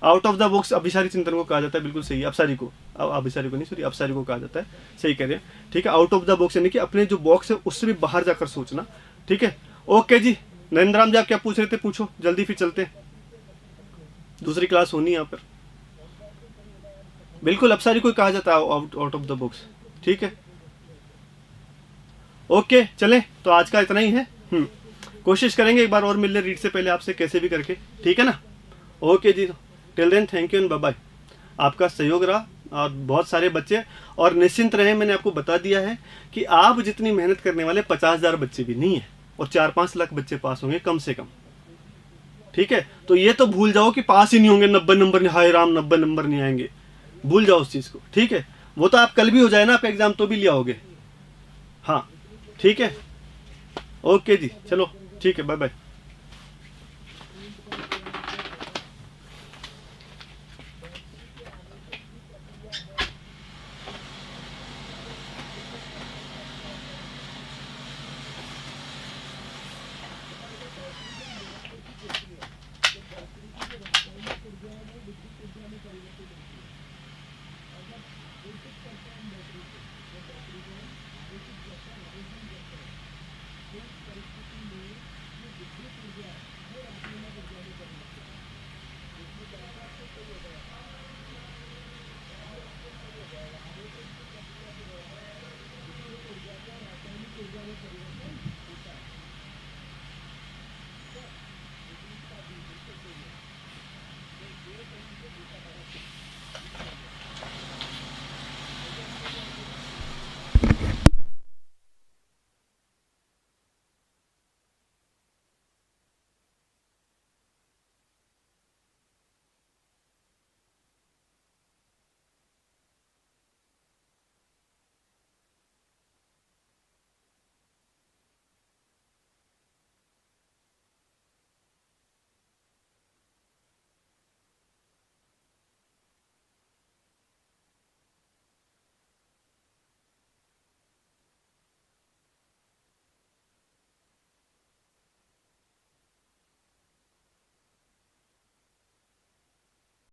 आउट ऑफ द बॉक्स अभिसारी चिंतन को कहा जाता है, बिल्कुल सही। अभिसारी को, अभिसारी को नहीं, सॉरी, अभिसारी को कहा जाता है, सही कह रहे हैं। ठीक है, आउट ऑफ द बॉक्स यानी कि अपने जो बॉक्स है उससे भी बाहर जाकर सोचना। ठीक है, ओके जी। नरेंद्र राम जी आप क्या पूछ रहे थे? पूछो जल्दी, फिर चलते हैं, दूसरी क्लास होनी है यहाँ पर। बिल्कुल अभिसारी को कहा जाता है आउट ऑफ द बॉक्स। ठीक है, ओके, चलें, तो आज का इतना ही है। कोशिश करेंगे एक बार और मिलने रीड से पहले आपसे, कैसे भी करके, ठीक है ना। ओके जी, till then thank you and bye bye. आपका सहयोग रहा और बहुत सारे बच्चे, और निश्चिंत रहें, मैंने आपको बता दिया है कि आप जितनी मेहनत करने वाले 50,000 बच्चे भी नहीं है, और 4-5 लाख बच्चे पास होंगे कम से कम। ठीक है, तो ये तो भूल जाओ कि पास ही नहीं होंगे, 90 नंबर, हाय राम 90 नंबर नहीं आएंगे, भूल जाओ उस चीज को। ठीक है, वो तो आप कल भी हो जाए ना, आप एग्जाम तो भी ले आओगे। हाँ ठीक है, ओके जी, चलो ठीक है, बाय बाय।